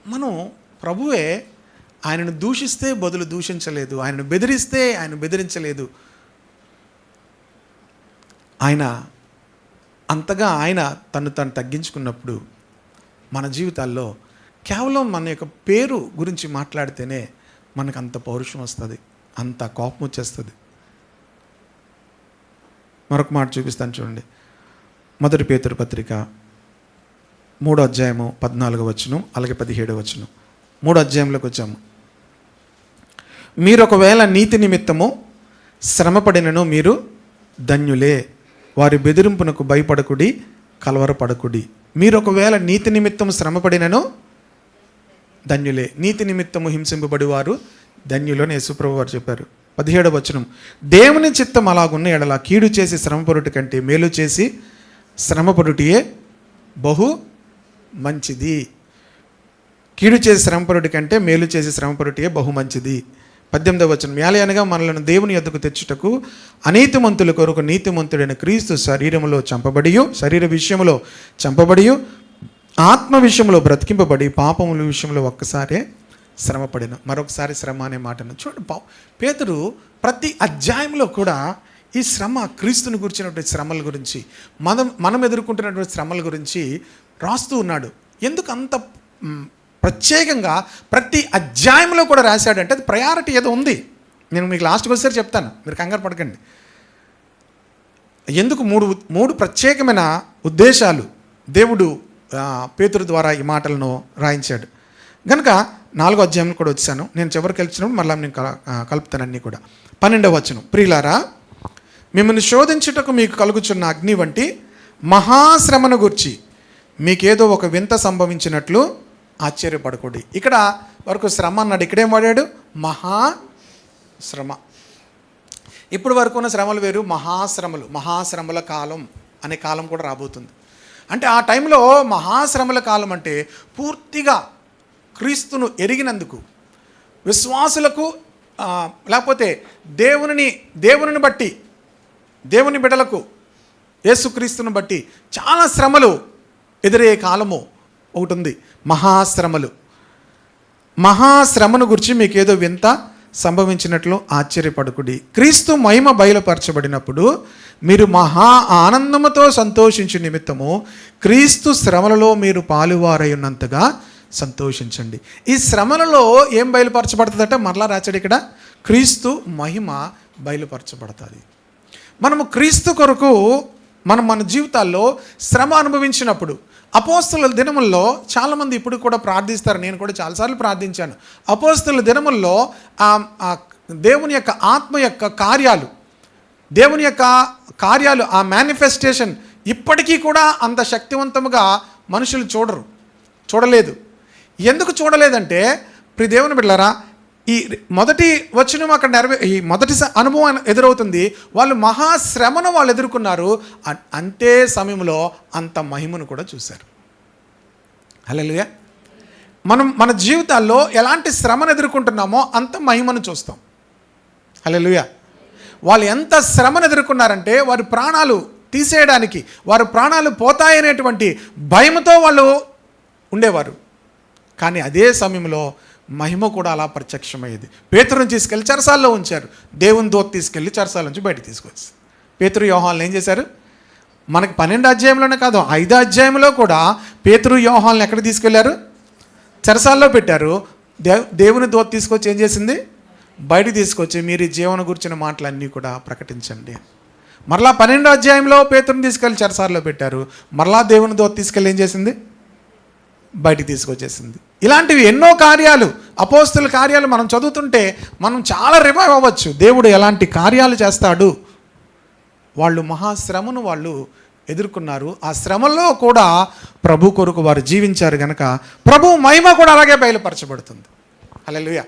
మనం ప్రభువే ఆయనను దూషిస్తే బదులు దూషించలేదు, ఆయనను బెదిరిస్తే ఆయన బెదిరించలేదు. ఆయన అంతగా ఆయన తను తగ్గించుకున్నప్పుడు మన జీవితాల్లో కేవలం మన యొక్క పేరు గురించి మాట్లాడితేనే మనకు అంత పౌరుషం వస్తుంది, అంత కోపం వచ్చేస్తుంది. మరొక మాట చూపిస్తాను చూడండి. 1 పేతురు పత్రిక 3వ అధ్యాయము 14వ వచనం, అలాగే 17వ వచనం. 3వ అధ్యాయంలోకి వచ్చాము. మీరు ఒకవేళ నీతి నిమిత్తము శ్రమపడినను మీరు ధన్యులే, వారి బెదిరింపునకు భయపడకుడి, కలవరపడకుడి. మీరు ఒకవేళ నీతి నిమిత్తము శ్రమపడినను ధన్యులే. నీతి నిమిత్తము హింసింపబడి వారు ధన్యులని యేసుప్రభు వారు చెప్పారు. 17వ వచనం, దేవుని చిత్తం అలాగున్న ఎడల కీడు చేసి శ్రమపడుట కంటే మేలు చేసి శ్రమపడుటయే బహు మంచిది. కీడు చేసి శ్రమపడుట కంటే మేలు చేసి శ్రమపడుటయే బహు మంచిది. 18వ వచనం, యాలయనగా మనలను దేవుని యొద్దకు తెచ్చుటకు అనీతిమంతుల కొరకు నీతిమంతుడైన క్రీస్తు శరీర విషయములో చంపబడి ఆత్మ విషయంలో బ్రతికింపబడి పాపముల విషయంలో ఒక్కసారే శ్రమపడిన. మరొకసారి శ్రమ అనే మాటను చూడండి. పేతురు ప్రతి అధ్యాయంలో కూడా ఈ శ్రమ, క్రీస్తుని గురించినటువంటి శ్రమల గురించి, మనం ఎదుర్కొంటున్నటువంటి శ్రమల గురించి రాస్తూ ఉన్నాడు. ఎందుకు అంత ప్రత్యేకంగా ప్రతి అధ్యాయంలో కూడా రాశాడంటే అది ప్రయారిటీ ఏదో ఉంది. నేను మీకు లాస్ట్కి వచ్చేసరి చెప్తాను, మీరు కంగారు పడకండి. ఎందుకు మూడు ప్రత్యేకమైన ఉద్దేశాలు దేవుడు పేతురు ద్వారా ఈ మాటలను రాయించాడు. కనుక 4వ అధ్యాయంలో కూడా వచ్చాను. నేను చివరికి వచ్చినప్పుడు మళ్ళీ నేను కలుపుతాను అన్నీ కూడా. 12వ వచనం, ప్రియులారా మిమ్మల్ని శోధించుటకు మీకు కలుగుచున్న అగ్ని వంటి మహాశ్రమను గుర్చి మీకేదో ఒక వింత సంభవించినట్లు ఆశ్చర్యపడకూడదు. ఇక్కడ వరకు శ్రమ అన్నాడు, ఇక్కడేం వాడాడు? మహాశ్రమ. ఇప్పుడు వరకు ఉన్న శ్రమలు వేరు, మహాశ్రమలు, మహాశ్రమల కాలం అనే కాలం కూడా రాబోతుంది. అంటే ఆ టైంలో మహాశ్రమల కాలం అంటే పూర్తిగా క్రీస్తును ఎరిగినందుకు, విశ్వాసులకు లేకపోతే దేవునిని బట్టి, దేవుని బిడ్డలకు యేసుక్రీస్తుని బట్టి చాలా శ్రమలు ఎదురయ్యే కాలము ఒకటి ఉంది, మహాశ్రమలు. మహాశ్రమను గురించి మీకు ఏదో వింత సంభవించినట్లు ఆశ్చర్యపడకుడి. క్రీస్తు మహిమ బయలుపరచబడినప్పుడు మీరు మహా ఆనందముతో సంతోషించు నిమిత్తము క్రీస్తు శ్రమలలో మీరు పాలువారై ఉన్నంతగా సంతోషించండి. ఈ శ్రమలలో ఏం బయలుపరచబడుతుందట? మరలా రాచాడు ఇక్కడ, క్రీస్తు మహిమ బయలుపరచబడుతుంది. మనము క్రీస్తు కొరకు మన జీవితాల్లో శ్రమ అనుభవించినప్పుడు, అపోస్తలుల దినముల్లో చాలామంది ఇప్పుడు కూడా ప్రార్థిస్తారు, నేను కూడా చాలాసార్లు ప్రార్థించాను. అపోస్తలుల దినముల్లో దేవుని యొక్క ఆత్మ యొక్క కార్యాలు, దేవుని యొక్క కార్యాలు, ఆ మేనిఫెస్టేషన్ ఇప్పటికీ కూడా అంత శక్తివంతముగా మనుషులు చూడలేదు. ఎందుకు చూడలేదంటే, ప్రియ దేవుని బిడ్డలారా, ఈ మొదటి వచనం అక్కడ ఈ మొదటి అనుభవం ఎదురవుతుంది. వాళ్ళు మహాశ్రమను వాళ్ళు ఎదుర్కొన్నారు, అంతే సమయంలో అంత మహిమను కూడా చూశారు. హల్లెలూయా. మన జీవితాల్లో ఎలాంటి శ్రమను ఎదుర్కొంటున్నామో అంత మహిమను చూస్తాం. హల్లెలూయా. వాళ్ళు ఎంత శ్రమను ఎదుర్కొన్నారంటే వారి ప్రాణాలు తీసేయడానికి, వారి ప్రాణాలు పోతాయనేటువంటి భయంతో వాళ్ళు ఉండేవారు. కానీ అదే సమయంలో మహిమ కూడా అలా ప్రత్యక్షమయ్యేది. పేతురుని తీసుకెళ్ళి చెరసాల్లో ఉంచారు, దేవుని దూత తీసుకెళ్ళి చెరసాల నుంచి బయటకు తీసుకొచ్చి, పేతురు యోహాన్లు ఏం చేశారు? మనకి 12 అధ్యాయంలోనే కాదు, 5 అధ్యాయంలో కూడా పేతురు యోహాన్లు ఎక్కడికి తీసుకెళ్లారు? చెరసాల్లో పెట్టారు. దేవుని దూత తీసుకొచ్చి ఏం చేసింది? బయటికి తీసుకొచ్చి మీరు జీవన గురించిన మాటలన్నీ కూడా ప్రకటించండి. మరలా 12 అధ్యాయంలో పేతురుని తీసుకెళ్ళి చెరసాల్లో పెట్టారు. మరలా దేవుని దూత తీసుకెళ్ళి ఏం చేసింది? బయటికి తీసుకొచ్చేసింది. ఇలాంటివి ఎన్నో కార్యాలు, అపోస్తలుల కార్యాలు మనం చదువుతుంటే మనం చాలా రివైవ్ అవ్వచ్చు. దేవుడు ఎలాంటి కార్యాలు చేస్తాడు. వాళ్ళు మహాశ్రమను వాళ్ళు ఎదుర్కొన్నారు. ఆ శ్రమల్లో కూడా ప్రభు కొరకు వారు జీవించారు కనుక ప్రభు మహిమ కూడా అలాగే బయలుపరచబడుతుంది. హల్లెలూయా.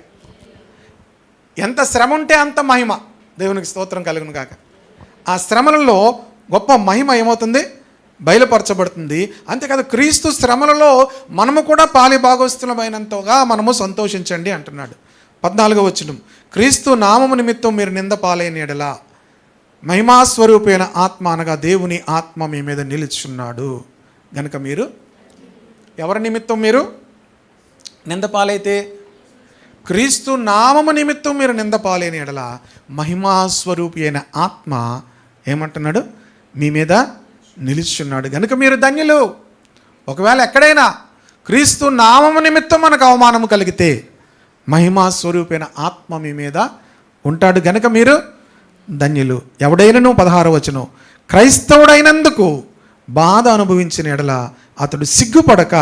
ఎంత శ్రమ ఉంటే అంత మహిమ. దేవునికి స్తోత్రం కలుగును గాక. ఆ శ్రమలలో గొప్ప మహిమ ఏమవుతుంది? బయలుపరచబడుతుంది. అంతేకాదు, క్రీస్తు శ్రమలలో మనము కూడా పాలి భాగస్తులమైనంతగా మనము సంతోషించండి అంటున్నాడు. 14వ వచనం, క్రీస్తు నామము నిమిత్తం మీరు నింద పాలైన యెడల మహిమాస్వరూపైన ఆత్మ అనగా దేవుని ఆత్మ మీ మీద నిలుచున్నాడు గనుక మీరు ఎవరి నిమిత్తం మీరు నింద పాలైతే? క్రీస్తు నామము నిమిత్తం మీరు నింద పాలైన యెడల మహిమాస్వరూపి అయిన ఆత్మ ఏమంటున్నాడు? మీ మీద నిలుచున్నాడు గనుక మీరు ధన్యులు. ఒకవేళ ఎక్కడైనా క్రీస్తు నామము నిమిత్తం మనకు అవమానము కలిగితే మహిమా స్వరూపైన ఆత్మ మీ మీద ఉంటాడు గనుక మీరు ధన్యులు. ఎవడైనను 16వ వచనం, క్రైస్తవుడైనందుకు బాధ అనుభవించిన ఎడల అతడు సిగ్గుపడక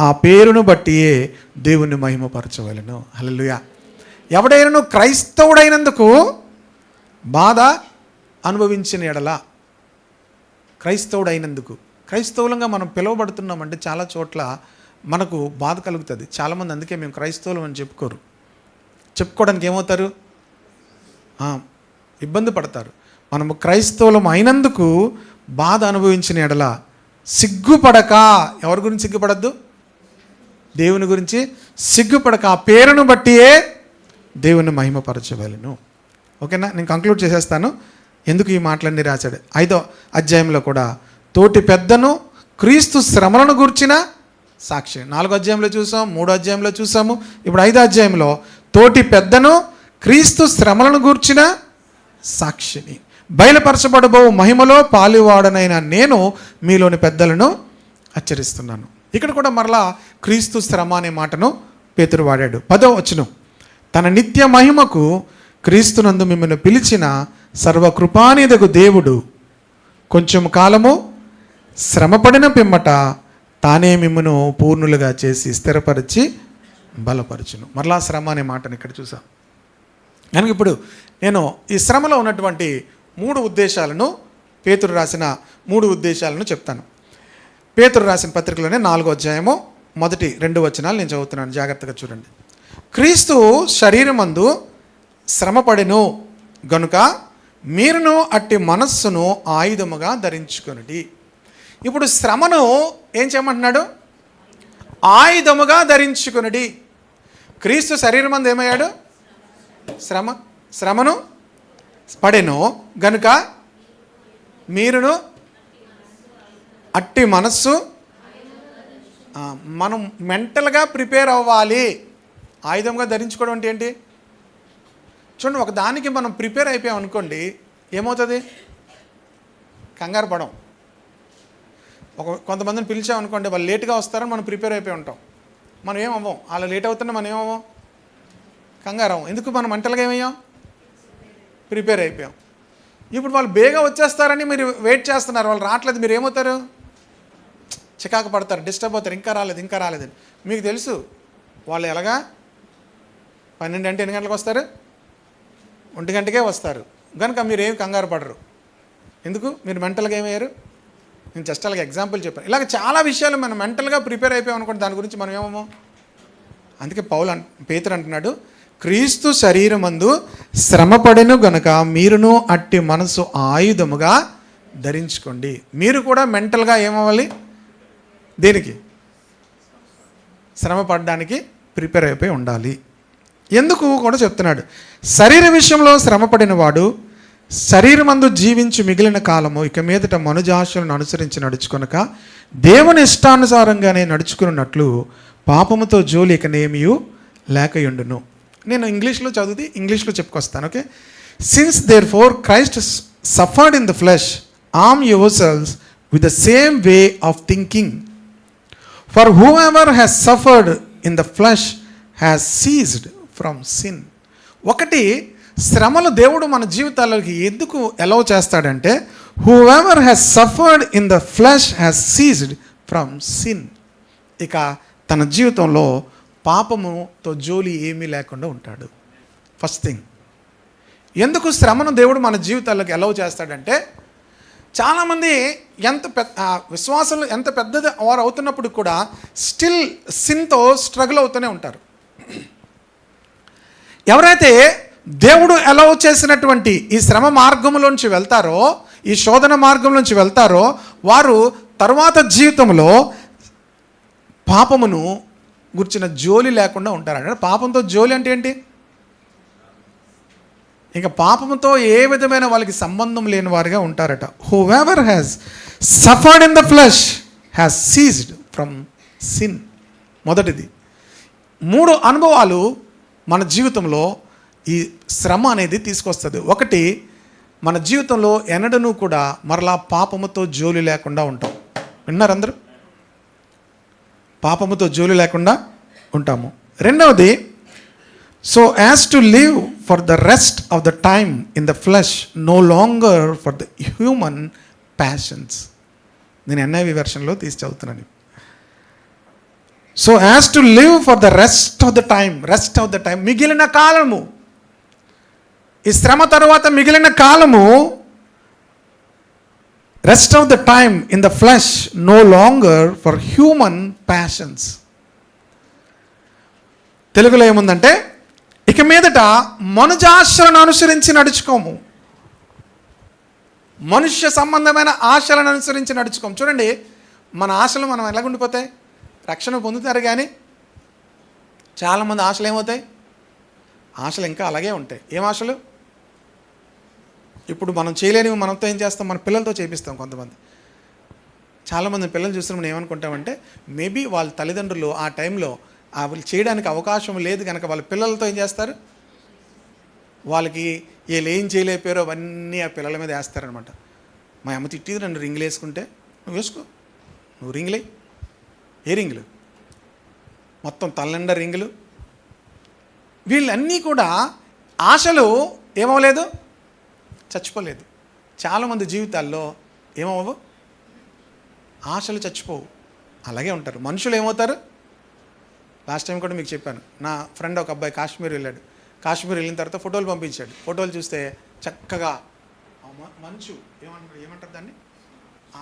ఆ పేరును బట్టియే దేవుని మహిమపరచవలెను. హల్లెలూయా. ఎవడైనను క్రైస్తవుడైనందుకు బాధ అనుభవించిన ఎడల, క్రైస్తవుడైనందుకు, క్రైస్తవులంగా మనం పిలువబడుతున్నామంటే చాలా చోట్ల మనకు బాధ కలుగుతుంది. చాలామంది అందుకే మేము క్రైస్తవులం అని చెప్పుకోవడానికి ఏమవుతారు? ఇబ్బంది పడతారు. మనము క్రైస్తవులం అయినందుకు బాధ అనుభవించిన ఎడల సిగ్గుపడక, ఎవరి గురించి సిగ్గుపడద్దు? దేవుని గురించి సిగ్గుపడక ఆ పేరును బట్టియే దేవుని మహిమపరచవలెను. ఓకేనా? నేను కంక్లూడ్ చేసేస్తాను. ఎందుకు ఈ మాటలన్నీ రాశాడు? 5వ అధ్యాయంలో కూడా తోటి పెద్దను క్రీస్తు శ్రమలను గూర్చిన సాక్షి. 4వ అధ్యాయంలో చూసాం, 3వ అధ్యాయంలో చూసాము, ఇప్పుడు 5వ అధ్యాయంలో తోటి పెద్దను క్రీస్తు శ్రమలను గూర్చిన సాక్షిని బయలుపరచబడబో మహిమలో పాలువాడనైన నేను మీలోని పెద్దలను హెచ్చరిస్తున్నాను. ఇక్కడ కూడా మరలా క్రీస్తు శ్రమ అనే మాటను పేతురు వాడాడు. 10వ వచనం, తన నిత్య మహిమకు క్రీస్తునందు మిమ్మల్ని పిలిచిన సర్వకృపానిధకు దేవుడు కొంచెం కాలము శ్రమపడిన పిమ్మట తానే మిమ్మను పూర్ణులుగా చేసి స్థిరపరిచి బలపరచును. మరలా శ్రమ అనే మాటను ఇక్కడ చూసాం. కనుక ఇప్పుడు నేను ఈ శ్రమలో ఉన్నటువంటి మూడు ఉద్దేశాలను, పేతురు రాసిన 3 ఉద్దేశాలను చెప్తాను. పేతురు రాసిన పత్రికలోనే 4వ అధ్యాయము మొదటి 2 వచనాలు నేను చదువుతున్నాను, జాగ్రత్తగా చూడండి. క్రీస్తు శరీరమందు శ్రమపడెను గనుక మీరును అట్టి మనస్సును ఆయుధముగా ధరించుకొనుడి. ఇప్పుడు శ్రమను ఏం చేయమంటున్నాడు? ఆయుధముగా ధరించుకొనుడి. క్రీస్తు శరీరమందు ఏమయ్యాడు? శ్రమను పడెను గనుక మీరును అట్టి మనస్సు, మనం మెంటల్గా ప్రిపేర్ అవ్వాలి. ఆయుధంగా ధరించుకోవడం అంటే ఏంటి? చూడండి, ఒక దానికి మనం ప్రిపేర్ అయిపోయాం అనుకోండి, ఏమవుతుంది? కంగారు పడం. కొంతమందిని పిలిచామనుకోండి, వాళ్ళు లేట్గా వస్తారని మనం ప్రిపేర్ అయిపోయి ఉంటాం. మనం ఏమవ్వం. అలా లేట్ అవుతున్నా మనం ఏమవ్వం, కంగారు అవ్వం. ఎందుకు? మనం మెంటల్గా ఏమయ్యాం? ప్రిపేర్ అయిపోయాం. ఇప్పుడు వాళ్ళు బేగా వచ్చేస్తారని మీరు వెయిట్ చేస్తున్నారు, వాళ్ళు రావట్లేదు, మీరు ఏమవుతారు? చికాకు పడతారు, డిస్టర్బ్ అవుతారు, ఇంకా రాలేదని. మీకు తెలుసు వాళ్ళు ఎలాగా 12 అంటే ఎన్ని గంటలకు వస్తారు? 1 గంటకే వస్తారు. కనుక మీరు ఏం కంగారు పడరు. ఎందుకు? మీరు మెంటల్గా ఏమయ్యారు? నేను జస్ట్ అలాగే ఎగ్జాంపుల్ చెప్పాను. ఇలాగ చాలా విషయాలు మనం మెంటల్గా ప్రిపేర్ అయిపోయాం అనుకోండి, దాని గురించి మనం ఏమో. అందుకే పేతురు అంటున్నాడు, క్రీస్తు శరీరమందు శ్రమపడెను గనుక మీరును అట్టి మనసు ఆయుధముగా ధరించుకోండి. మీరు కూడా మెంటల్గా ఏమవ్వాలి? దేనికి? శ్రమ పడడానికి ప్రిపేర్ అయిపోయి ఉండాలి. ఎందుకు కూడా చెప్తున్నాడు. శరీర విషయంలో శ్రమపడిన వాడు శరీరమందు జీవించి మిగిలిన కాలము ఇక మీదట మనుజాశలను అనుసరించి నడుచుకొనక దేవుని ఇష్టానుసారంగానే నడుచుకున్నట్లు పాపముతో జోలి ఇకనేమియు లేకయుండును. నేను ఇంగ్లీష్లో చదివి ఇంగ్లీష్లో చెప్పుకొస్తాను. Okay. Since therefore Christ suffered in the flesh arm yourselves with the same way of thinking. For whoever has suffered in the flesh has ceased from sin. ఒకటి, శ్రమలు దేవుడు మన జీవితాలకి ఎందుకు అలౌ చేస్తాడంటే, whoever has suffered in the flesh has ceased from sin. ఇక తన జీవితంలో పాపముతో జోలి ఏమీ లేకుండా ఉంటాడు. ఫస్ట్ థింగ్, ఎందుకు శ్రమను దేవుడు మన జీవితాల్లోకి అలౌ చేస్తాడంటే, చాలామంది విశ్వాసాలు ఎంత పెద్దది వారు అవుతున్నప్పుడు కూడా స్టిల్ సిన్తో స్ట్రగుల్ అవుతూనే ఉంటారు. ఎవరైతే దేవుడు అలౌ చేసినటువంటి ఈ శ్రమ మార్గంలోంచి వెళ్తారో, ఈ శోధన మార్గంలోంచి వెళ్తారో, వారు తరువాత జీవితంలో పాపమును గుర్చిన జోలి లేకుండా ఉంటారంట. పాపంతో జోలి అంటే ఏంటి? ఇంకా పాపంతో ఏ విధమైన వాళ్ళకి సంబంధం లేని వారుగా ఉంటారట. Who ever has suffered in the flesh has ceased from sin. మొదటిది. 3 అనుభవాలు మన జీవితంలో ఈ శ్రమ అనేది తీసుకొస్తుంది. ఒకటి, మన జీవితంలో ఎన్నడూ కూడా మరలా పాపముతో జోలి లేకుండా ఉంటాం. విన్నారు అందరూ? పాపముతో జోలి లేకుండా ఉంటాము. రెండవది, so as to live for the rest of the time in the flesh no longer for the human passions. నేను NIV వెర్షన్లో తీసి చదువుతున్నాను. So as to live for the rest of the time, మిగిలిన కాలము, ఈ శ్రమ తర్వాత మిగిలిన కాలము, rest of the time in the flesh no longer for human passions. తెలుగులో ఏముందంటే, ఇక మీదట మనుజాశలను అనుసరించి నడుచుకోము. మనుష్య సంబంధమైన ఆశలను అనుసరించి నడుచుకోము. చూడండి, మన ఆశలు మనం ఎలాగుండిపోతాయి? రక్షణ పొందుతారు కానీ చాలామంది ఆశలు ఏమవుతాయి? ఆశలు ఇంకా అలాగే ఉంటాయి. ఏం ఆశలు? ఇప్పుడు మనం చేయలేనివి మనతో ఏం చేస్తాం? మన పిల్లలతో చేపిస్తాం. కొంతమంది, చాలామంది పిల్లలు చూస్తున్న మనం ఏమనుకుంటామంటే, మేబీ వాళ్ళ తల్లిదండ్రులు ఆ టైంలో వాళ్ళు చేయడానికి అవకాశం లేదు కనుక వాళ్ళ పిల్లలతో ఏం చేస్తారు? వాళ్ళకి ఏం చేయలేకపోయారో అవన్నీ ఆ పిల్లల మీద వేస్తారనమాట. మా అమ్మ తిట్టిది నన్ను రింగులు వేసుకుంటే, నువ్వు వేసుకో, నువ్వు రింగులే. ఏ రింగులు? మొత్తం తలనిండా రింగులు. వీళ్ళన్నీ కూడా ఆశలు ఏమవలేదు, చచ్చిపోలేదు. చాలామంది జీవితాల్లో ఏమవ్వవు, ఆశలు చచ్చిపోవు, అలాగే ఉంటారు. మనుషులు ఏమవుతారు? లాస్ట్ టైం కూడా మీకు చెప్పాను. నా ఫ్రెండ్ ఒక అబ్బాయి కాశ్మీర్ వెళ్ళాడు. కాశ్మీర్ వెళ్ళిన తర్వాత ఫోటోలు పంపించాడు. ఫోటోలు చూస్తే చక్కగా మంచు ఏమంటారు దాన్ని,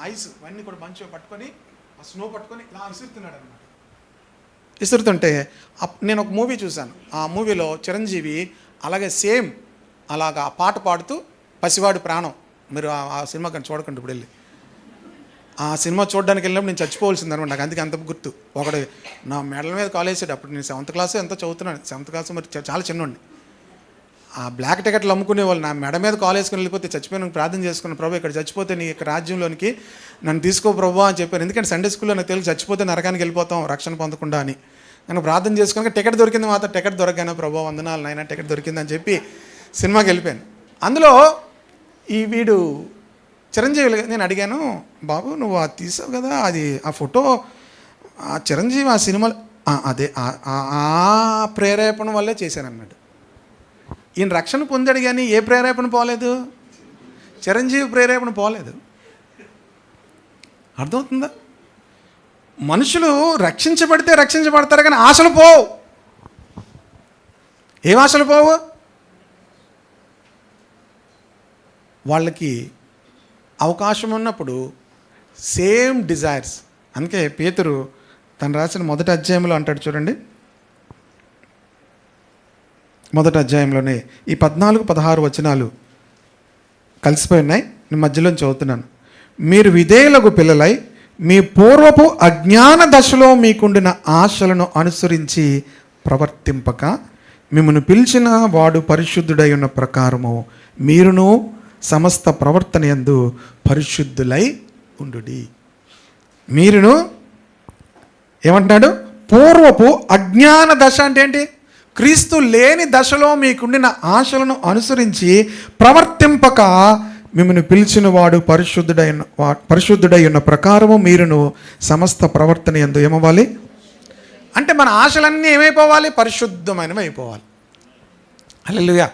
ఐస్ ఇవన్నీ కూడా మంచు పట్టుకొని ఆ స్నో పట్టుకొని ఇలా విసురుతున్నాడు అనమాట. విసురుతుంటే నేను ఒక మూవీ చూశాను. ఆ మూవీలో చిరంజీవి అలాగే సేమ్ అలాగా ఆ పాట పాడుతూ పసివాడి ప్రాణం, మీరు ఆ సినిమా కానీ చూడకండి ఇప్పుడు వెళ్ళి, ఆ సినిమా చూడడానికి వెళ్ళినప్పుడు నేను చచ్చిపోవాల్సింది అనమాట. నాకు అందుకే అంత గుర్తు. ఒకడు నా మెడల మీద కాలేసాడు. అప్పుడు నేను 7th క్లాస్ ఎంతో చదువుతున్నాను. 7th క్లాస్ మరి చాలా చిన్నోండి. ఆ బ్లాక్ టికెట్లు అమ్ముకునే వాళ్ళు నా మెడ మీద కాల్ వేసుకుని వెళ్ళిపోతే చచ్చిపోయిన ప్రార్థన చేసుకున్నాను, ప్రభు ఇక్కడ చచ్చిపోతే నీ యొక్క రాజ్యంలోనికి నన్ను తీసుకో ప్రభు అని చెప్పాను. ఎందుకంటే సండే స్కూల్లో నాకు తెలిసి చచ్చిపోతే నరకానికి వెళ్ళిపోతాం రక్షణ పొందకుండా అని. నేను ప్రార్థన చేసుకుని టికెట్ దొరికింది, మాత్రం టికెట్ దొరకగానే ప్రభు వందనాలు నాయన టికెట్ దొరికిందని చెప్పి సినిమాకి వెళ్ళిపోయాను. అందులో ఈ వీడు చిరంజీవి, నేను అడిగాను, బాబు నువ్వు అది తీసావు కదా, అది ఆ ఫోటో ఆ చిరంజీవి ఆ సినిమాలో అదే ఆ ప్రేరేపణ వల్లే చేశాను అన్నాడు. ఈయన రక్షణ పొందాడు కానీ ఏ ప్రేరేపణ పోలేదు, చిరంజీవి ప్రేరేపణ పోలేదు. అర్థమవుతుందా? మనుషులు రక్షించబడితే రక్షించబడతారు కానీ ఆశలు పోవు. ఏం ఆశలు పోవు? వాళ్ళకి అవకాశం ఉన్నప్పుడు సేమ్ డిజైర్స్. అందుకే పేతురు తను రాసిన 1వ అధ్యాయంలో అంటాడు చూడండి, 1వ అధ్యాయంలోనే ఈ 14-16 వచనాలు కలిసిపోయి ఉన్నాయి. నేను మధ్యలో చదువుతున్నాను. మీరు విధేయులకు పిల్లలై మీ పూర్వపు అజ్ఞాన దశలో మీకుండిన ఆశలను అనుసరించి ప్రవర్తింపక మిమ్మల్ని పిలిచిన వాడు పరిశుద్ధుడై ఉన్న ప్రకారము మీరును సమస్త ప్రవర్తన యందు పరిశుద్ధులై ఉండుడి. మీరును ఏమంటున్నాడు? పూర్వపు అజ్ఞాన దశ అంటే ఏంటి? క్రీస్తు లేని దశలో మీకుండిన ఆశలను అనుసరించి ప్రవర్తింపక మిమ్మల్ని పిలిచిన వాడు పరిశుద్ధుడై ఉన్న ప్రకారము మీరును సమస్త ప్రవర్తన యందు ఏమవ్వాలి అంటే మన ఆశలన్నీ ఏమైపోవాలి? పరిశుద్ధమైనవి అయిపోవాలి. హల్లెలూయా.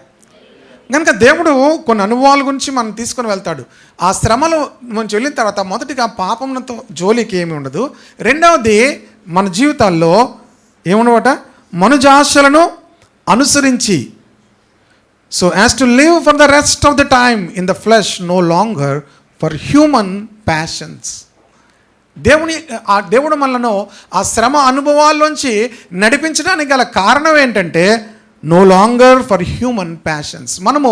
కనుక దేవుడు కొన్ని అనుభవాల గురించి మనం తీసుకొని వెళ్తాడు. ఆ శ్రమలు మనం వెళ్ళిన తర్వాత మొదటిగా పాపంతో జోలికి ఏమి ఉండదు. రెండవది మన జీవితాల్లో ఏముండవట? మనుజాశలను అనుసరించి. So as to live for the rest of the time in the flesh, no longer for human passions. దేవుడు మనలను ఆ శ్రమ అనుభవాల్లోంచి నడిపించడానికి గల కారణం ఏంటంటే no longer for human passions. మనము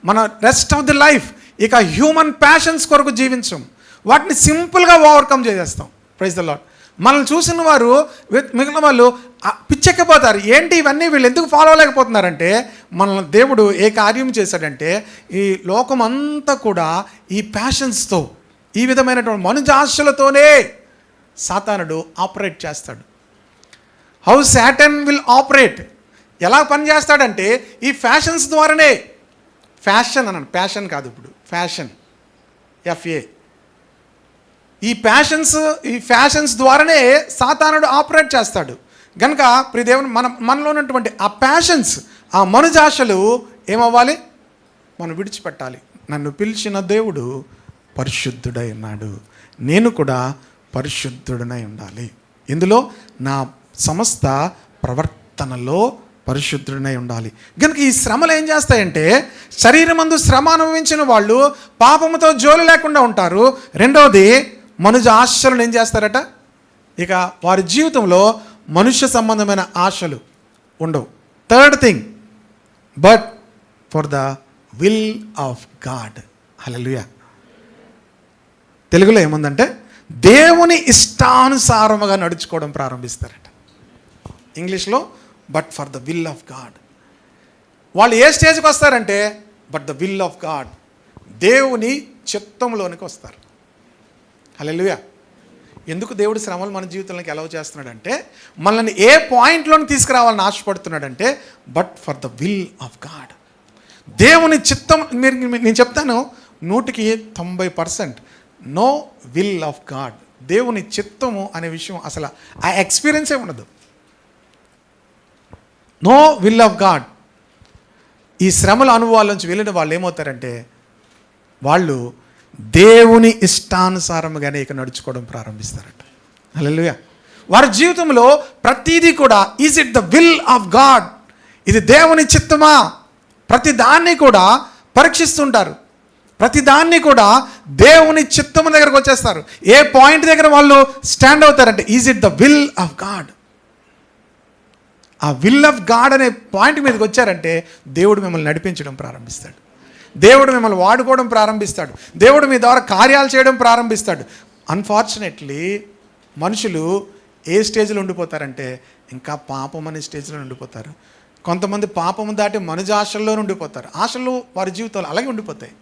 మన రెస్ట్ ఆఫ్ ది లైఫ్ ఇక హ్యూమన్ ప్యాషన్స్ కొరకు జీవించం, వాటిని సింపుల్గా ఓవర్కమ్ చేసేస్తాం. Praise the Lord. మనల్ని చూసిన వారు మిగిలిన వాళ్ళు పిచ్చెక్కిపోతారు. ఏంటి ఇవన్నీ వీళ్ళు ఎందుకు ఫాలో అవ్వలేకపోతున్నారంటే మనల్ని దేవుడు ఏ కార్యం చేశాడంటే ఈ లోకమంతా కూడా ఈ ప్యాషన్స్తో, ఈ విధమైనటువంటి మనుజాశలతోనే సాతానుడు ఆపరేట్ చేస్తాడు. హౌ సాటన్ విల్ ఆపరేట్, ఎలా పనిచేస్తాడంటే ఈ ఫ్యాషన్స్ ద్వారానే. ఫ్యాషన్ అన్నాను, ప్యాషన్ కాదు, ఇప్పుడు ఫ్యాషన్, FA. ఈ ఫ్యాషన్స్ ద్వారానే సాతానుడు ఆపరేట్ చేస్తాడు. కనుక ప్రియ దేవుని మనలో ఉన్నటువంటి ఆ ప్యాషన్స్, ఆ మనుజాశలు ఏమవ్వాలి? మనం విడిచిపెట్టాలి. నన్ను పిలిచిన దేవుడు పరిశుద్ధుడై ఉన్నాడు, నేను కూడా పరిశుద్ధుడనై ఉండాలి. ఇందులో నా సమస్త ప్రవర్తనలో పరిశుద్ధుడనై ఉండాలి. కనుక ఈ శ్రమలు ఏం చేస్తాయంటే శరీరమందు శ్రమ అనుభవించిన వాళ్ళు పాపముతో జోలి లేకుండా ఉంటారు. రెండవది మనుజ ఆశలను ఏం చేస్తారట? ఇక వారి జీవితంలో మనుష్య సంబంధమైన ఆశలు ఉండవు. Third thing, but for the will of God. హల్లెలూయా. తెలుగులో ఏముందంటే దేవుని ఇష్టానుసారముగా నడుచుకోవడం ప్రారంభిస్తారట. ఇంగ్లీష్లో but for the will of God. వాళ్ళు ఏ స్టేజ్కి వస్తారంటే but the will of God, దేవుని చిత్తంలోనికి వస్తారు. హల్లెలూయా. ఎందుకు దేవుడు శ్రమలు మన జీవితంలోకి అలౌ చేస్తున్నాడంటే మనల్ని ఏ పాయింట్లోని తీసుకురావాలని ఆశపడుతున్నాడంటే but for the will of God. దేవుని చిత్తం. నేను చెప్తాను 100% నో విల్ ఆఫ్ గాడ్, దేవుని చిత్తము అనే విషయం అసలు ఆ ఎక్స్పీరియన్సే ఉండదు. No will of God. ఈ శ్రమల అనుభవాల నుంచి వెళ్ళిన వాళ్ళు ఏమవుతారంటే వాళ్ళు దేవుని ఇష్టానుసారముగానే ఇక నడుచుకోవడం ప్రారంభిస్తారట. హల్లెలూయా. వారి జీవితంలో ప్రతిదీ కూడా is it the will of God, ఇది దేవుని చిత్తమా, ప్రతి దాన్ని కూడా పరీక్షిస్తుంటారు. ప్రతి దాన్ని కూడా దేవుని చిత్తము దగ్గరకు వచ్చేస్తారు. ఏ పాయింట్ దగ్గర వాళ్ళు స్టాండ్ అవుతారంటే, is it the will of God. ఆ విల్ ఆఫ్ గాడ్ అనే పాయింట్ మీదకి వచ్చారంటే దేవుడు మిమ్మల్ని నడిపించడం ప్రారంభిస్తాడు. దేవుడు మిమ్మల్ని వాడుకోవడం ప్రారంభిస్తాడు. దేవుడు మీ ద్వారా కార్యాలు చేయడం ప్రారంభిస్తాడు. అన్ఫార్చునేట్లీ మనుషులు ఏ స్టేజ్లో ఉండిపోతారంటే, ఇంకా పాపం అనే స్టేజ్లో ఉండిపోతారు. కొంతమంది పాపము దాటి మనుజ ఆశల్లో ఉండిపోతారు. ఆశలు వారి జీవితాలు అలాగే ఉండిపోతాయి.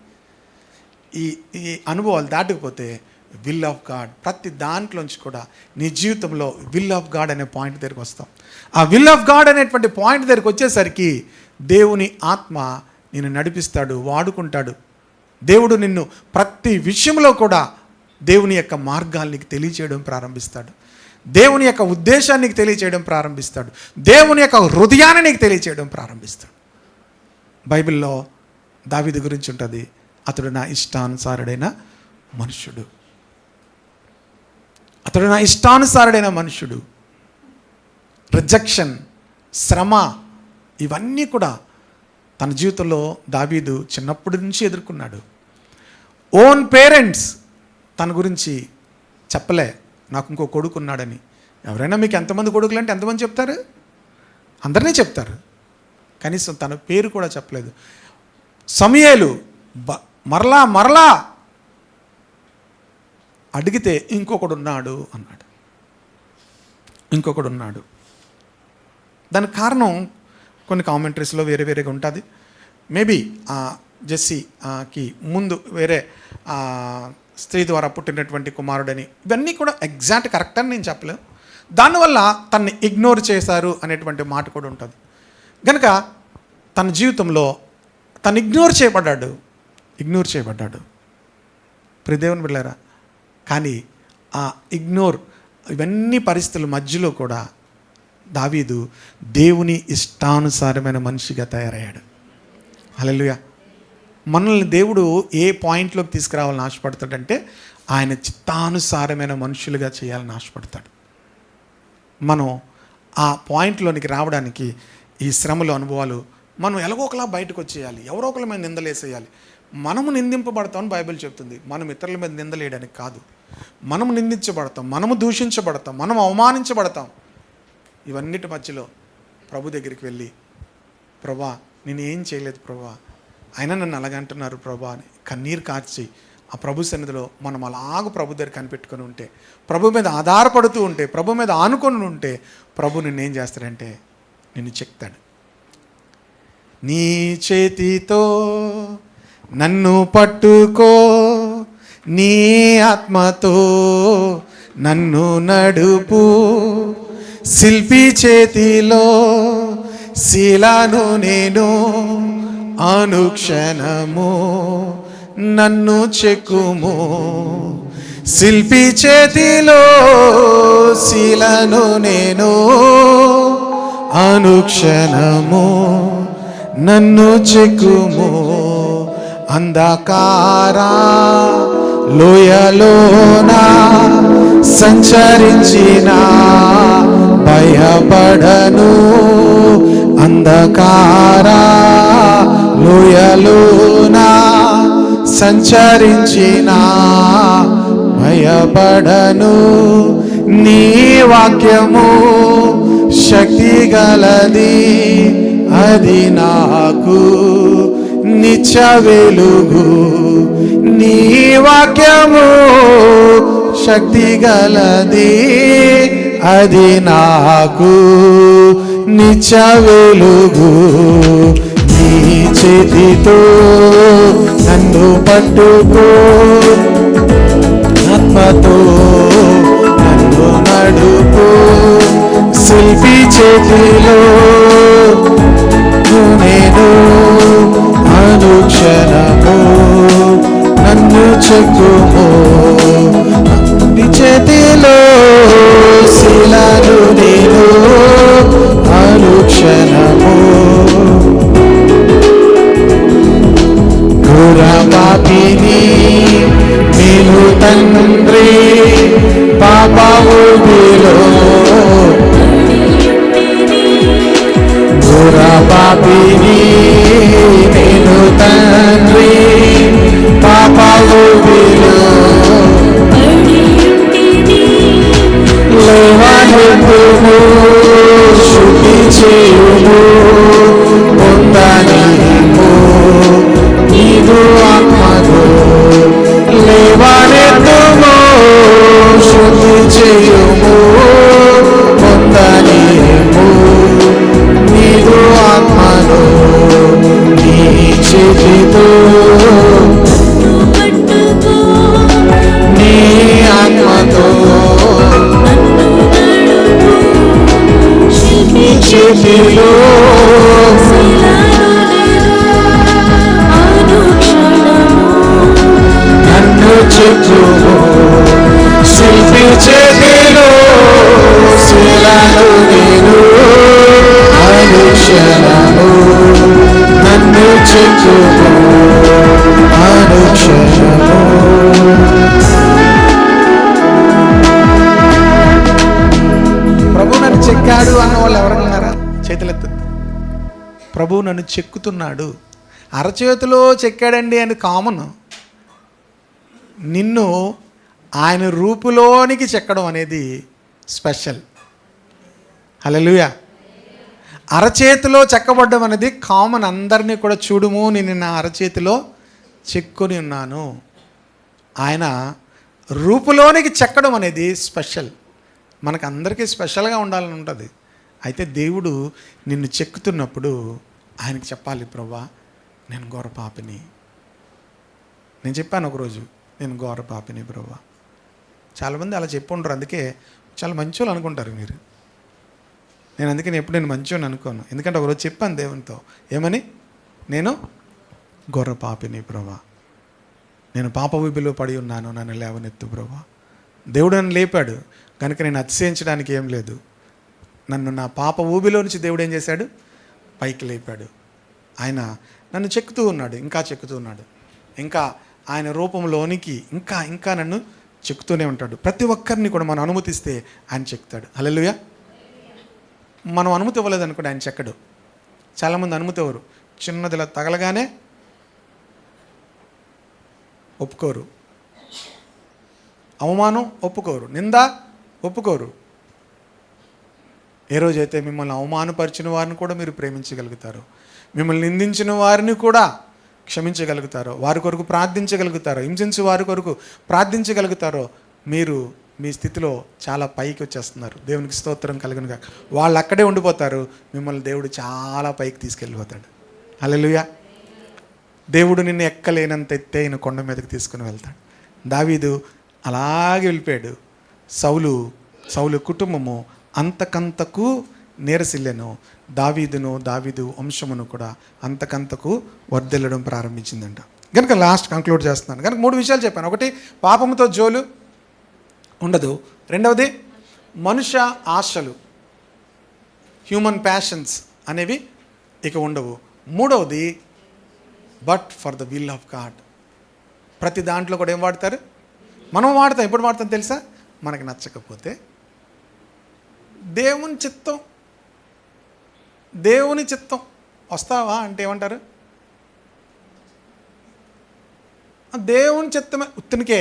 ఈ అనుభవాలు దాటకపోతే విల్ ఆఫ్ గాడ్ ప్రతి దాంట్లోంచి కూడా నీ జీవితంలో విల్ ఆఫ్ గాడ్ అనే పాయింట్ దగ్గరికి వస్తాం. ఆ విల్ ఆఫ్ గాడ్ అనేటువంటి పాయింట్ దగ్గరికి వచ్చేసరికి దేవుని ఆత్మ నిన్ను నడిపిస్తాడు, వాడుకుంటాడు. దేవుడు నిన్ను ప్రతి విషయంలో కూడా దేవుని యొక్క మార్గాల్ని తెలియచేయడం ప్రారంభిస్తాడు. దేవుని యొక్క ఉద్దేశాన్ని తెలియచేయడం ప్రారంభిస్తాడు. దేవుని యొక్క హృదయాన్ని నీకు తెలియచేయడం ప్రారంభిస్తాడు. బైబిల్లో దావీదు గురించి ఉంటుంది, అతడు నా ఇష్టానుసారుడైన మనుష్యుడు. అతడు నా ఇష్టానుసారుడైన మనుష్యుడు. రిజెక్షన్, శ్రమ, ఇవన్నీ కూడా తన జీవితంలో దావీదు చిన్నప్పటి నుంచి ఎదుర్కొన్నాడు. ఓన్ పేరెంట్స్ తన గురించి చెప్పలే, నాకు ఇంకో కొడుకు ఉన్నాడని. ఎవరైనా మీకు ఎంతమంది కొడుకులు అంటే ఎంతమంది చెప్తారు? అందరినీ చెప్తారు. కనీసం తన పేరు కూడా చెప్పలేదు. సమూయేలు మరలా అడిగితే ఇంకొకడు ఉన్నాడు అన్నాడు. ఇంకొకడు ఉన్నాడు. దానికి కారణం కొన్ని కామెంటరీస్లో వేరేగా ఉంటుంది. మేబీ జెస్సీకి ముందు వేరే స్త్రీ ద్వారా పుట్టినటువంటి కుమారుడని, ఇవన్నీ కూడా ఎగ్జాక్ట్ కరెక్ట్ అని నేను చెప్పలేను. దానివల్ల తన్ని ఇగ్నోర్ చేశారు అనేటువంటి మాట కూడా ఉంటుంది. కనుక తన జీవితంలో తను ఇగ్నోర్ చేయబడ్డాడు. ప్రియదేవుని బిడ్డలారా, కానీ ఆ ఇవన్నీ పరిస్థితుల మధ్యలో కూడా దావీదు దేవుని ఇష్టానుసారమైన మనిషిగా తయారయ్యాడు. హల్లెలూయా. మనల్ని దేవుడు ఏ పాయింట్లోకి తీసుకురావాలని ఆశపడతాడంటే, ఆయన చిత్తానుసారమైన మనుషులుగా చేయాలని ఆశపడతాడు. మనం ఆ పాయింట్లోనికి రావడానికి ఈ శ్రమలు, అనుభవాలు మనం ఎలాగో ఒకలా బయటకు వచ్చేయాలి. ఎవరో ఒకరి మీద నిందలేసేయాలి. మనము నిందింపబడతామని బైబిల్ చెప్తుంది. మనం ఇతరుల మీద నిందలేయడానికి కాదు. మనము నిందించబడతాం, మనము దూషించబడతాం, మనం అవమానించబడతాం. ఇవన్నిటి మధ్యలో ప్రభు దగ్గరికి వెళ్ళి, ప్రభా నేను ఏం చేయలేదు ప్రభా, అయినా నన్ను అలాగంటున్నారు ప్రభా అని కన్నీరు కార్చి ఆ ప్రభు సన్నిధిలో మనం అలాగ ప్రభు దగ్గర కనిపెట్టుకొని ఉంటే, ప్రభు మీద ఆధారపడుతూ ఉంటే, ప్రభు మీద ఆనుకొని ఉంటే, ప్రభు నిన్నేం చేస్తాడంటే నిన్ను చెక్తాడు. నీ చేతితో నన్ను పట్టుకో, నీ ఆత్మతో నన్ను నడుపు, శిల్పి చేతిలో శిలను నేను, అనుక్షణము నన్ను చెక్కుము, శిల్పి చేతిలో శిలను నేను, అనుక్షణము నన్ను చెక్కుము. అంధకారా లోయలోనా సంచరించిన భయపడను, అంధకారా లోయలోనా సంచరించిన భయపడను. నీ వాక్యము శక్తి గలది, అది నాకు నిత్య వెలుగు. నీ వాక్యము శక్తి గలది, అది నాకు నిత్య వెలుగు. నీ చేతితో నన్ను పట్టుకో, ఆత్మతో నన్ను నడుపు, శిల్పి చేతిలో నేను, అనుక్షణము నన్ను చెక్కుము, నీ చేతిలో శిలను నేను, అనుక్షణము. ఘోర పాపిని నేను తండ్రి, పాప ఊబిలో పాపిని నేను తండ్రి, లేవనెత్తుము శుద్ధి చేయుము పొందనీము నీదు ఆత్మను లేవనెత్తుము శుద్ధి చేయుము పొందనీము నీదు ఆత్మను నీ చేతితో నీ ఆత్మతో చేతిలో నన్ను చెక్కుము శిల్పి చేతిలో శిలను నేను అనుక్షణము నన్ను చెక్కుము అనుక్షణము. ప్రభు నన్ను చెక్కాడు అన్న వాళ్ళు ఎవరైనా ఉన్నారా? చేతులెత్తు. ప్రభు నన్ను చెక్కుతున్నాడు, అరచేతిలో చెక్కాడండి అని కామన్. నిన్ను ఆయన రూపులోనికి చెక్కడం అనేది స్పెషల్. హల్లెలూయా. అరచేతిలో చెక్కబడ్డం అనేది కామన్. అందరినీ కూడా చూడుము నేను నా అరచేతిలో చెక్కుని ఉన్నాను. ఆయన రూపులోనికి చెక్కడం అనేది స్పెషల్. మనకు అందరికీ స్పెషల్గా ఉండాలని ఉంటుంది. అయితే దేవుడు నిన్ను చెక్కుతున్నప్పుడు ఆయనకి చెప్పాలి, ప్రభువా నేను ఘోర పాపిని. నేను చెప్పాను ఒకరోజు, నేను ఘోర పాపిని ప్రభువా. చాలామంది అలా చెప్పి ఉంటారు, అందుకే చాలా మంచోళ్ళు అనుకుంటారు మీరు. నేను అందుకే ఎప్పుడు నేను మంచోని అనుకోను, ఎందుకంటే ఒకరోజు చెప్పాను దేవునితో, ఏమని? నేను ఘోర పాపిని ప్రభువా, నేను పాప ఊబిలో పడి ఉన్నాను, నన్ను లేవనెత్తు ప్రభువా. దేవుడు నన్ను లేపాడు కనుక నేను అతిశయించడానికి ఏం లేదు. నన్ను నా పాప ఊబిలో నుంచి దేవుడు ఏం చేశాడు? పైకి లేపాడు. ఆయన నన్ను చెక్కుతూ ఉన్నాడు, ఇంకా చెక్కుతూ ఉన్నాడు. ఇంకా ఆయన రూపంలోనికి ఇంకా ఇంకా నన్ను చెక్కుతూనే ఉంటాడు. ప్రతి ఒక్కరిని కూడా మనం అనుమతిస్తే ఆయన చెక్కుతాడు. హల్లెలూయా. మనం అనుమతి ఇవ్వలేదనుకోండి ఆయన చెక్కడు. చాలామంది అనుమతి ఇవ్వరు, చిన్నదిలా తగలగానే ఒప్పుకోరు, అవమానం ఒప్పుకోరు, నింద ఒప్పుకోరు. ఏ రోజైతే మిమ్మల్ని అవమానపరిచిన వారిని కూడా మీరు ప్రేమించగలుగుతారు, మిమ్మల్ని నిందించిన వారిని కూడా క్షమించగలుగుతారో, వారి కొరకు ప్రార్థించగలుగుతారో, హింసించి వారి కొరకు ప్రార్థించగలుగుతారో, మీరు మీ స్థితిలో చాలా పైకి వచ్చేస్తున్నారు. దేవునికి స్తోత్రం కలుగునుగా. వాళ్ళు అక్కడే ఉండిపోతారు, మిమ్మల్ని దేవుడు చాలా పైకి తీసుకెళ్ళిపోతాడు. హల్లెలూయా. దేవుడు నిన్ను ఎక్కలేనంత ఎత్తైన కొండ మీదకి తీసుకుని వెళ్తాడు. దావీదు అలాగే వెళ్ళిపోయాడు. సౌలు కుటుంబము అంతకంతకు నీరసిల్లెను. దావీదు వంశమును కూడా అంతకంతకు వర్ధిల్లడం ప్రారంభించిందంట. కనుక లాస్ట్ కంక్లూడ్ చేస్తున్నాను. కనుక 3 విషయాలు చెప్పాను. ఒకటి, పాపముతో జోలు ఉండదు. రెండవది, మనుష్య ఆశలు, హ్యూమన్ ప్యాషన్స్ అనేవి ఇక ఉండవు. మూడవది, but for the will of God. ప్రతి దాంట్లో కూడా ఏం వాడతారు? మనం వాడతాం. ఎప్పుడు వాడతాం తెలుసా? మనకి నచ్చకపోతే దేవుని చిత్తం వస్తావా అంటే ఏమంటారు? దేవుని చిత్తమే ఉత్తనికే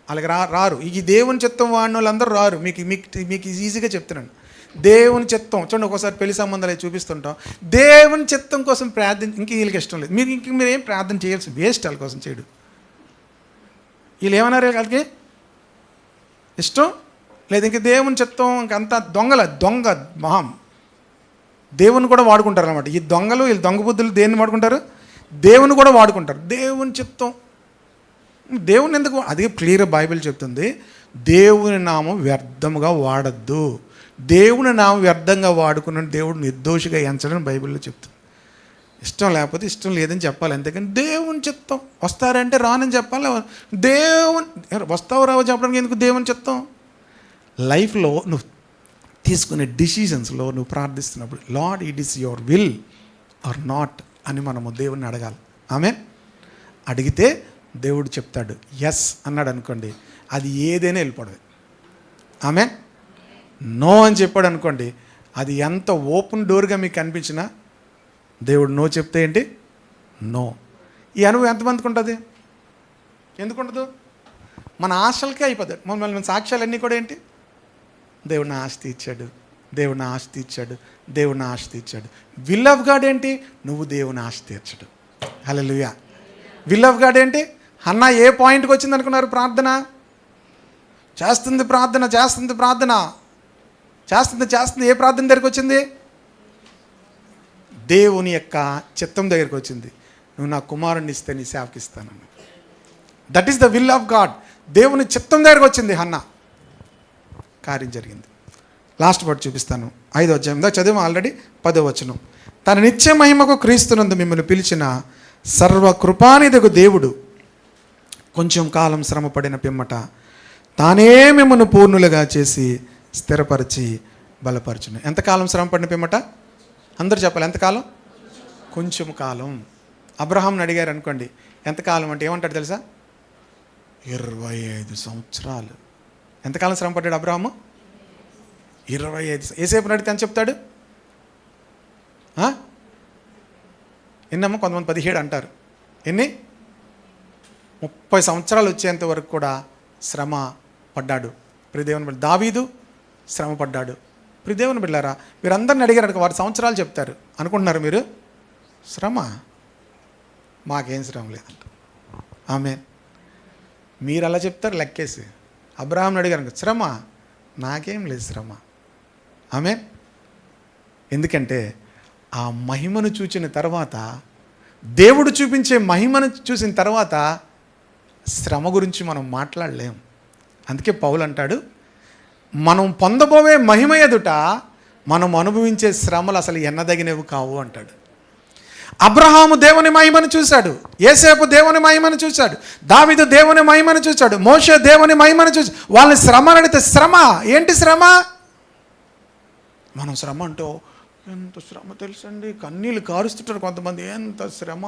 అలాగే రారు. ఈ దేవుని చిత్తం వాడిన వాళ్ళందరూ రారు. మీకు ఈజీగా చెప్తున్నాను. దేవుని చిత్తం చూడండి, ఒక్కోసారి పెళ్లి సంబంధాలు చూపిస్తుంటాం. దేవుని చిత్తం కోసం ఇంక వీళ్ళకి ఇష్టం లేదు. మీరు ఏం ప్రార్థన చేయాల్సి వేస్ట్, వాళ్ళ కోసం చేయడు. వీళ్ళు ఏమన్నారు? వాళ్ళకి ఇష్టం లేదు. ఇంక దేవుని చిత్తం ఇంకంతా దొంగ మహం. దేవుని కూడా వాడుకుంటారు అన్నమాట. ఈ దొంగలు, వీళ్ళు దొంగ బుద్ధులు దేన్ని వాడుకుంటారు? దేవుని కూడా వాడుకుంటారు. దేవుని చిత్తం, దేవుని ఎందుకు? అదే క్లియర్ బైబిల్ చెప్తుంది, దేవుని నామం వ్యర్థముగా వాడద్దు. దేవుని నామం వ్యర్థంగా వాడుకున్న దేవుడు నిర్దోషిగా ఎంచడని బైబిల్లో చెప్తుంది. ఇష్టం లేకపోతే ఇష్టం లేదని చెప్పాలి, అంతేకాని దేవుని చిత్తం వస్తారంటే రానని చెప్పాలి. వస్తావు రావు చెప్పడానికి ఎందుకు దేవుని చిత్తం? లైఫ్లో నువ్వు తీసుకునే డిసిషన్స్లో నువ్వు ప్రార్థిస్తున్నప్పుడు, lord it is your will or not అని మనము దేవుణ్ణి అడగాలి. ఆమెన్. అడిగితే దేవుడు చెప్తాడు. ఎస్ అన్నాడు అనుకోండి, అది ఏదైనా వెళ్ళిపోవడమే. ఆమెన్. నో అని చెప్పాడు అనుకోండి, అది ఎంత ఓపెన్ డోర్గా మీకు కనిపించినా దేవుడు నో చెప్తే ఏంటి? నో. ఈ అనుభవం ఎంతమందికి ఉంటుంది? ఎందుకు ఉండదు? మన ఆశలకే అయిపోతుంది. మన సాక్ష్యాలన్నీ కూడా ఏంటి? దేవుడు నా ఆస్తి ఇచ్చాడు, దేవుడు నా ఆస్తి ఇచ్చాడు, దేవుడు నా ఆస్తి ఇచ్చాడు. విల్ ఆఫ్ గాడ్ ఏంటి? నువ్వు దేవుని ఆస్తి తీర్చడు. హల్లెలూయా. విల్ ఆఫ్ గాడ్ ఏంటి? హన్నా ఏ పాయింట్కి వచ్చింది అనుకున్నారు? ప్రార్థన చేస్తుంది, ప్రార్థన చేస్తుంది, ప్రార్థన చేస్తుంది చేస్తుంది. ఏ ప్రార్థన దగ్గరికి వచ్చింది? దేవుని యొక్క చిత్తం దగ్గరికి వచ్చింది. నువ్వు నా కుమారుణ్ణి ఇస్తే నీ సేవకి ఇస్తాను. That is the will of God. దేవుని చిత్తం దగ్గరికి వచ్చింది హన్నా. కార్యం జరిగింది. లాస్ట్ వర్డ్ చూపిస్తాను. 5వ అధ్యాయంలో చదివాం ఆల్రెడీ. 10వ వచనం. తన నిత్య మహిమకు క్రీస్తునందు మిమ్మల్ని పిలిచిన సర్వకృపానిధకు దేవుడు కొంచెం కాలం శ్రమపడిన పిమ్మట తానే మిమ్మల్ని పూర్ణులుగా చేసి స్థిరపరిచి బలపరచును. ఎంతకాలం శ్రమపడిన పిమ్మట? అందరూ చెప్పాలి. ఎంతకాలం? కొంచెం కాలం. అబ్రహాంని అడిగారు అనుకోండి ఎంతకాలం అంటే ఏమంటాడు తెలుసా? 25 సంవత్సరాలు. ఎంతకాలం శ్రమపడ్డాడు అబ్రహాము? 25. ఏసేపుని అడిగితే అని చెప్తాడు? ఎన్నమ్మా? కొంతమంది 17 అంటారు. ఎన్ని? 30 సంవత్సరాలు వచ్చేంత వరకు కూడా శ్రమ పడ్డాడు ప్రియదేవుని బిడ్డ. దావీదు శ్రమ పడ్డాడు. ప్రియదేవుని బిడ్డారా, వీరందరిని అడిగారు, వారి సంవత్సరాలు చెప్తారు అనుకుంటున్నారు మీరు? శ్రమ మాకేం శ్రమ లేదంట. ఆమేన్. మీరు అలా చెప్తారు లెక్కేసి. అబ్రహాంని అడిగారు శ్రమ, నాకేం లేదు శ్రమ. ఆమేన్. ఎందుకంటే ఆ మహిమను చూచిన తర్వాత, దేవుడు చూపించే మహిమను చూసిన తర్వాత శ్రమ గురించి మనం మాట్లాడలేం. అందుకే పౌలు అంటాడు, మనం పొందబోయే మహిమ ఎదుట మనం అనుభవించే శ్రమలు అసలు ఎన్నదగినవి కావు అంటాడు. అబ్రహాము దేవుని మహిమను చూశాడు, యేసేపు దేవుని మహిమను చూశాడు, దావీదు దేవుని మహిమను చూశాడు, మోషే దేవుని మహిమను చూశాడు. వాళ్ళని శ్రమ అడిగితే శ్రమ ఏంటి? శ్రమ మనం శ్రమ అంటూ ఎంత శ్రమ తెలుసండి, కన్నీళ్ళు కారుస్తుంటారు కొంతమంది. ఎంత శ్రమ!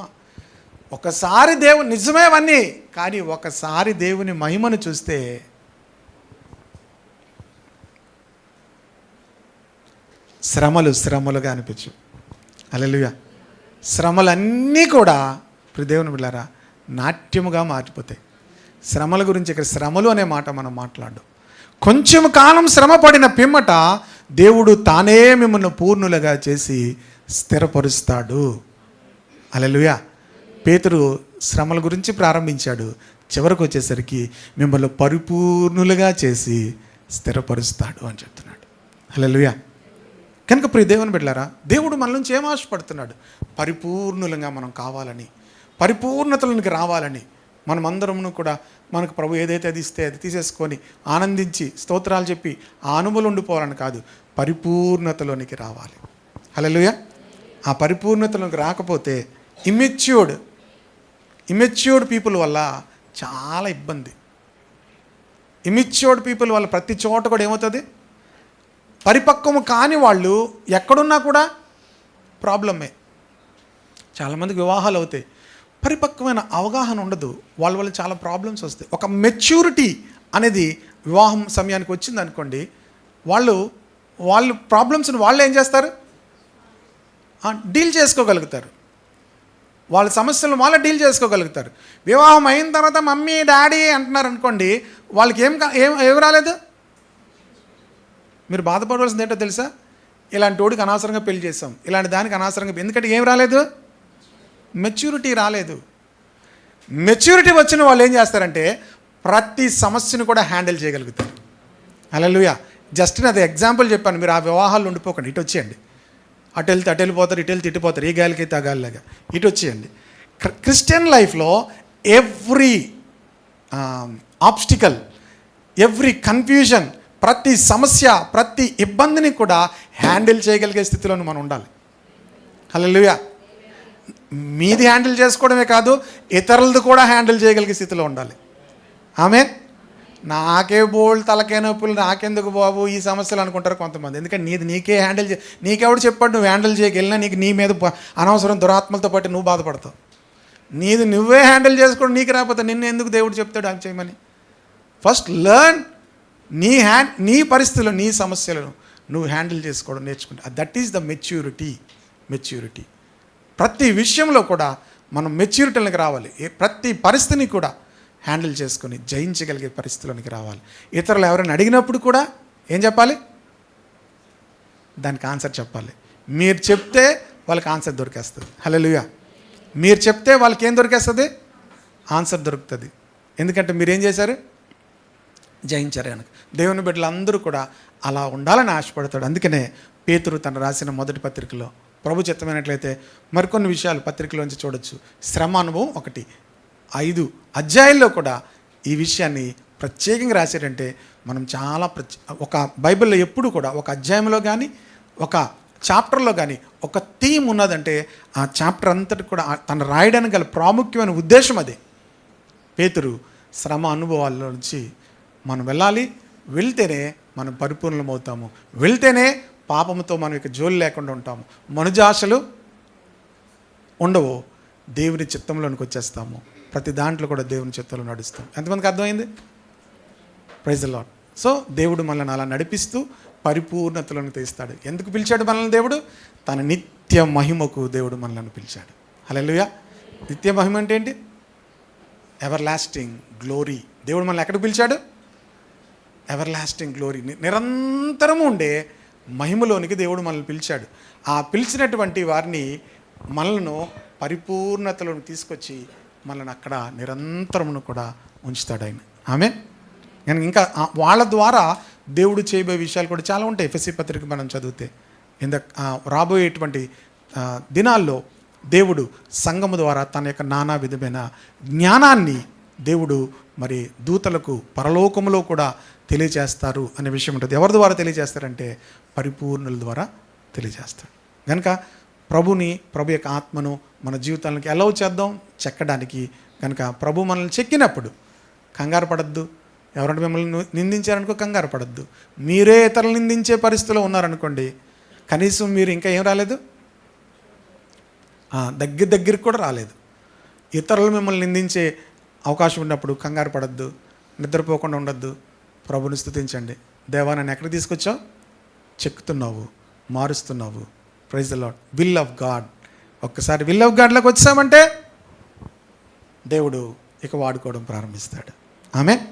ఒకసారి దేవుని నిజమే అవన్నీ, కానీ ఒకసారి దేవుని మహిమను చూస్తే శ్రమలు శ్రమలుగా అనిపించు. హల్లెలూయా. శ్రమలన్నీ కూడా ఇప్పుడు దేవుని బిడ్డలారా నాట్యముగా మారిపోతాయి. శ్రమల గురించి ఇక్కడ శ్రమలు అనే మాట మనం మాట్లాడడం. కొంచెం కాలం శ్రమ పడిన పిమ్మట దేవుడు తానే మిమ్మల్ని పూర్ణులుగా చేసి స్థిరపరుస్తాడు. హల్లెలూయా. పేతురు శ్రమల గురించి ప్రారంభించాడు, చివరికి వచ్చేసరికి మిమ్మల్ని పరిపూర్ణులుగా చేసి స్థిరపరుస్తాడు అని చెప్తున్నాడు. హల్లెలూయా. కనుక ప్రియ దేవుని బిడ్డలారా, దేవుడు మన నుంచి ఏం ఆశపడుతున్నాడు? పరిపూర్ణులంగా మనం కావాలని, పరిపూర్ణతలోనికి రావాలని. మనమందరము కూడా మనకు ప్రభు ఏదైతే అది ఇస్తే అది తీసేసుకొని ఆనందించి స్తోత్రాలు చెప్పి ఆ అనుభవం ఉండిపోవాలని కాదు, పరిపూర్ణతలోనికి రావాలి. హల్లెలూయా. ఆ పరిపూర్ణతలోనికి రాకపోతే ఇమ్మెచ్యూర్డ్ పీపుల్ వల్ల చాలా ఇబ్బంది. ఇమ్మెచ్యూర్డ్ పీపుల్ వల్ల ప్రతి చోట కూడా ఏమవుతుంది? పరిపక్వము కాని వాళ్ళు ఎక్కడున్నా కూడా ప్రాబ్లమే. చాలామందికి వివాహాలు అవుతాయి, పరిపక్వమైన అవగాహన ఉండదు, వాళ్ళ వల్ల చాలా ప్రాబ్లమ్స్ వస్తాయి. ఒక మెచ్యూరిటీ అనేది వివాహం సమయానికి వచ్చింది అనుకోండి, వాళ్ళు ప్రాబ్లమ్స్ని వాళ్ళు ఏం చేస్తారు? డీల్ చేసుకోగలుగుతారు. వాళ్ళ సమస్యలను వాళ్ళే డీల్ చేసుకోగలుగుతారు. వివాహం అయిన తర్వాత మమ్మీ డాడీ అంటున్నారు అనుకోండి, వాళ్ళకి ఏం రాలేదు. మీరు బాధపడవలసింది ఏంటో తెలుసా? ఇలాంటి వాడికి అనవసరంగా పెళ్లి చేసాం, ఇలాంటి దానికి అనవసరంగా. ఎందుకంటే ఏం రాలేదు? మెచ్యూరిటీ రాలేదు. మెచ్యూరిటీ వచ్చిన వాళ్ళు ఏం చేస్తారంటే ప్రతి సమస్యను కూడా హ్యాండిల్ చేయగలుగుతారు. హల్లెలూయా. జస్ట్ నేను అది ఎగ్జాంపుల్ చెప్పాను. మీరు ఆ వివాహాలు ఉండిపోకండి, ఇటు వచ్చేయండి. అటు వెళ్తే అటు వెళ్ళిపోతారు, ఇటు వెళ్తే ఇటుపోతారు, ఈ గాలికి ఆ గాలిలాగా. ఇటు వచ్చేయండి. క్రిస్టియన్ లైఫ్లో ఎవ్రీ ఆబ్స్టికల్, ఎవ్రీ కన్ఫ్యూజన్, ప్రతి సమస్య, ప్రతి ఇబ్బందిని కూడా హ్యాండిల్ చేయగలిగే స్థితిలో మనం ఉండాలి. హల్లెలూయా. మీది హ్యాండిల్ చేసుకోవడమే కాదు, ఇతరులది కూడా హ్యాండిల్ చేయగలిగే స్థితిలో ఉండాలి. ఆమేన్. నాకే బోల్డ్ తలకే నొప్పులు, నాకెందుకు బాబు ఈ సమస్యలు అనుకుంటారు కొంతమంది. ఎందుకంటే నీకే హ్యాండిల్ నీకెవడు చెప్పాడు నువ్వు హ్యాండిల్ చేయగలిగినా? నీకు నీ మీద అనవసరం దురాత్మలతో పాటు నువ్వు బాధపడతావు. నీది నువ్వే హ్యాండిల్ చేసుకోవడం నీకు రాకపోతే నిన్ను ఎందుకు దేవుడు చెప్తాడు అని చేయమని? First learn. నీ పరిస్థితులు, నీ సమస్యలను నువ్వు హ్యాండిల్ చేసుకోవడం నేర్చుకుంటా. That is the maturity. ప్రతి విషయంలో కూడా మనం మెచ్యూరిటీలోకి రావాలి. ప్రతి పరిస్థితిని కూడా హ్యాండిల్ చేసుకొని జయించగలిగే పరిస్థితిలోనికి రావాలి. ఇతరులు ఎవరైనా అడిగినప్పుడు కూడా ఏం చెప్పాలి? దానికి ఆన్సర్ చెప్పాలి. మీరు చెప్తే వాళ్ళకి ఆన్సర్ దొరికేస్తుంది. హల్లెలూయా. మీరు చెప్తే వాళ్ళకి ఏం దొరికేస్తుంది? ఆన్సర్ దొరుకుతుంది. ఎందుకంటే మీరేం చేశారు? జయించారు కనుక. దేవుని బిడ్డలందరూ కూడా అలా ఉండాలని ఆశపడతాడు. అందుకనే పేతురు తను రాసిన మొదటి పత్రికలో, ప్రభు చిత్తమైనట్లయితే మరికొన్ని విషయాలు పత్రికలోంచి చూడొచ్చు. శ్రమ అనుభవం 1, 5 అధ్యాయాల్లో కూడా ఈ విషయాన్ని ప్రత్యేకంగా రాశాడంటే మనం చాలా ఒక బైబిల్లో ఎప్పుడు కూడా ఒక అధ్యాయంలో కానీ ఒక చాప్టర్లో కానీ ఒక థీమ్ ఉన్నదంటే ఆ చాప్టర్ అంతటి కూడా తను రాయడానికి గల ప్రాముఖ్యమైన ఉద్దేశం అదే. పేతురు శ్రమ అనుభవాల్లో నుంచి మనం వెళ్ళాలి, వెళ్తేనే మనం పరిపూర్ణమవుతాము, వెళ్తేనే పాపముతో మనం ఇక జోలి లేకుండా ఉంటాము, మనుజాశలు ఉండవు, దేవుని చిత్తంలోనికి వచ్చేస్తాము, ప్రతి దాంట్లో కూడా దేవుని చిత్తంలో నడుస్తాం. ఎంతమందికి అర్థమైంది? Praise the lord. సో దేవుడు మనల్ని అలా నడిపిస్తూ పరిపూర్ణతలను తీస్తాడు. ఎందుకు పిలిచాడు మనల్ని దేవుడు? తన నిత్య మహిమకు దేవుడు మనల్ని పిలిచాడు. హల్లెలూయా. నిత్య మహిమ అంటే ఏంటి? Ever lasting glory. దేవుడు మనల్ని ఎక్కడికి పిలిచాడు? ఎవర్ లాస్టింగ్ గ్లోరీ, నిరంతరము ఉండే మహిమలోనికి దేవుడు మనల్ని పిలిచాడు. ఆ పిలిచినటువంటి వారిని మనలను పరిపూర్ణతలను తీసుకొచ్చి మనల్ని అక్కడ నిరంతరమును కూడా ఉంచుతాడు ఆయన. ఆమేన్. కానీ ఇంకా వాళ్ళ ద్వారా దేవుడు చేయబోయే విషయాలు కూడా చాలా ఉంటాయి. ఎఫెసీ పత్రిక మనం చదివితే రాబోయేటువంటి దినాల్లో దేవుడు సంఘము ద్వారా తన యొక్క నానా విధమైన జ్ఞానాన్ని దేవుడు మరి దూతలకు పరలోకములో కూడా తెలియజేస్తారు అనే విషయం ఉంటుంది. ఎవరి ద్వారా తెలియజేస్తారంటే పరిపూర్ణుల ద్వారా తెలియజేస్తాడు. కనుక ప్రభు యొక్క ఆత్మను మన జీవితానికి అలౌ చేద్దాం చెక్కడానికి. కనుక ప్రభు మనల్ని చెక్కినప్పుడు కంగారు పడద్దు. ఎవరంటే మిమ్మల్ని నిందించారనుకో కంగారు పడద్దు. మీరే ఇతరులు నిందించే పరిస్థితిలో ఉన్నారనుకోండి, కనీసం మీరు ఇంకా ఏం రాలేదు, దగ్గరికి కూడా రాలేదు. ఇతరులు మిమ్మల్ని నిందించే అవకాశం ఉన్నప్పుడు కంగారు పడద్దు, నిద్రపోకుండా ఉండద్దు, ప్రభుని స్తుతించండి. దేవా నన్ను ఎక్కడికి తీసుకొచ్చావు? చెక్కుతున్నావు, మారుస్తున్నావు. Praise the lord. Will of God. ఒక్కసారి విల్ ఆఫ్ గాడ్లోకి వచ్చామంటే దేవుడు ఇక వాడుకోవడం ప్రారంభిస్తాడు. ఆమేన్.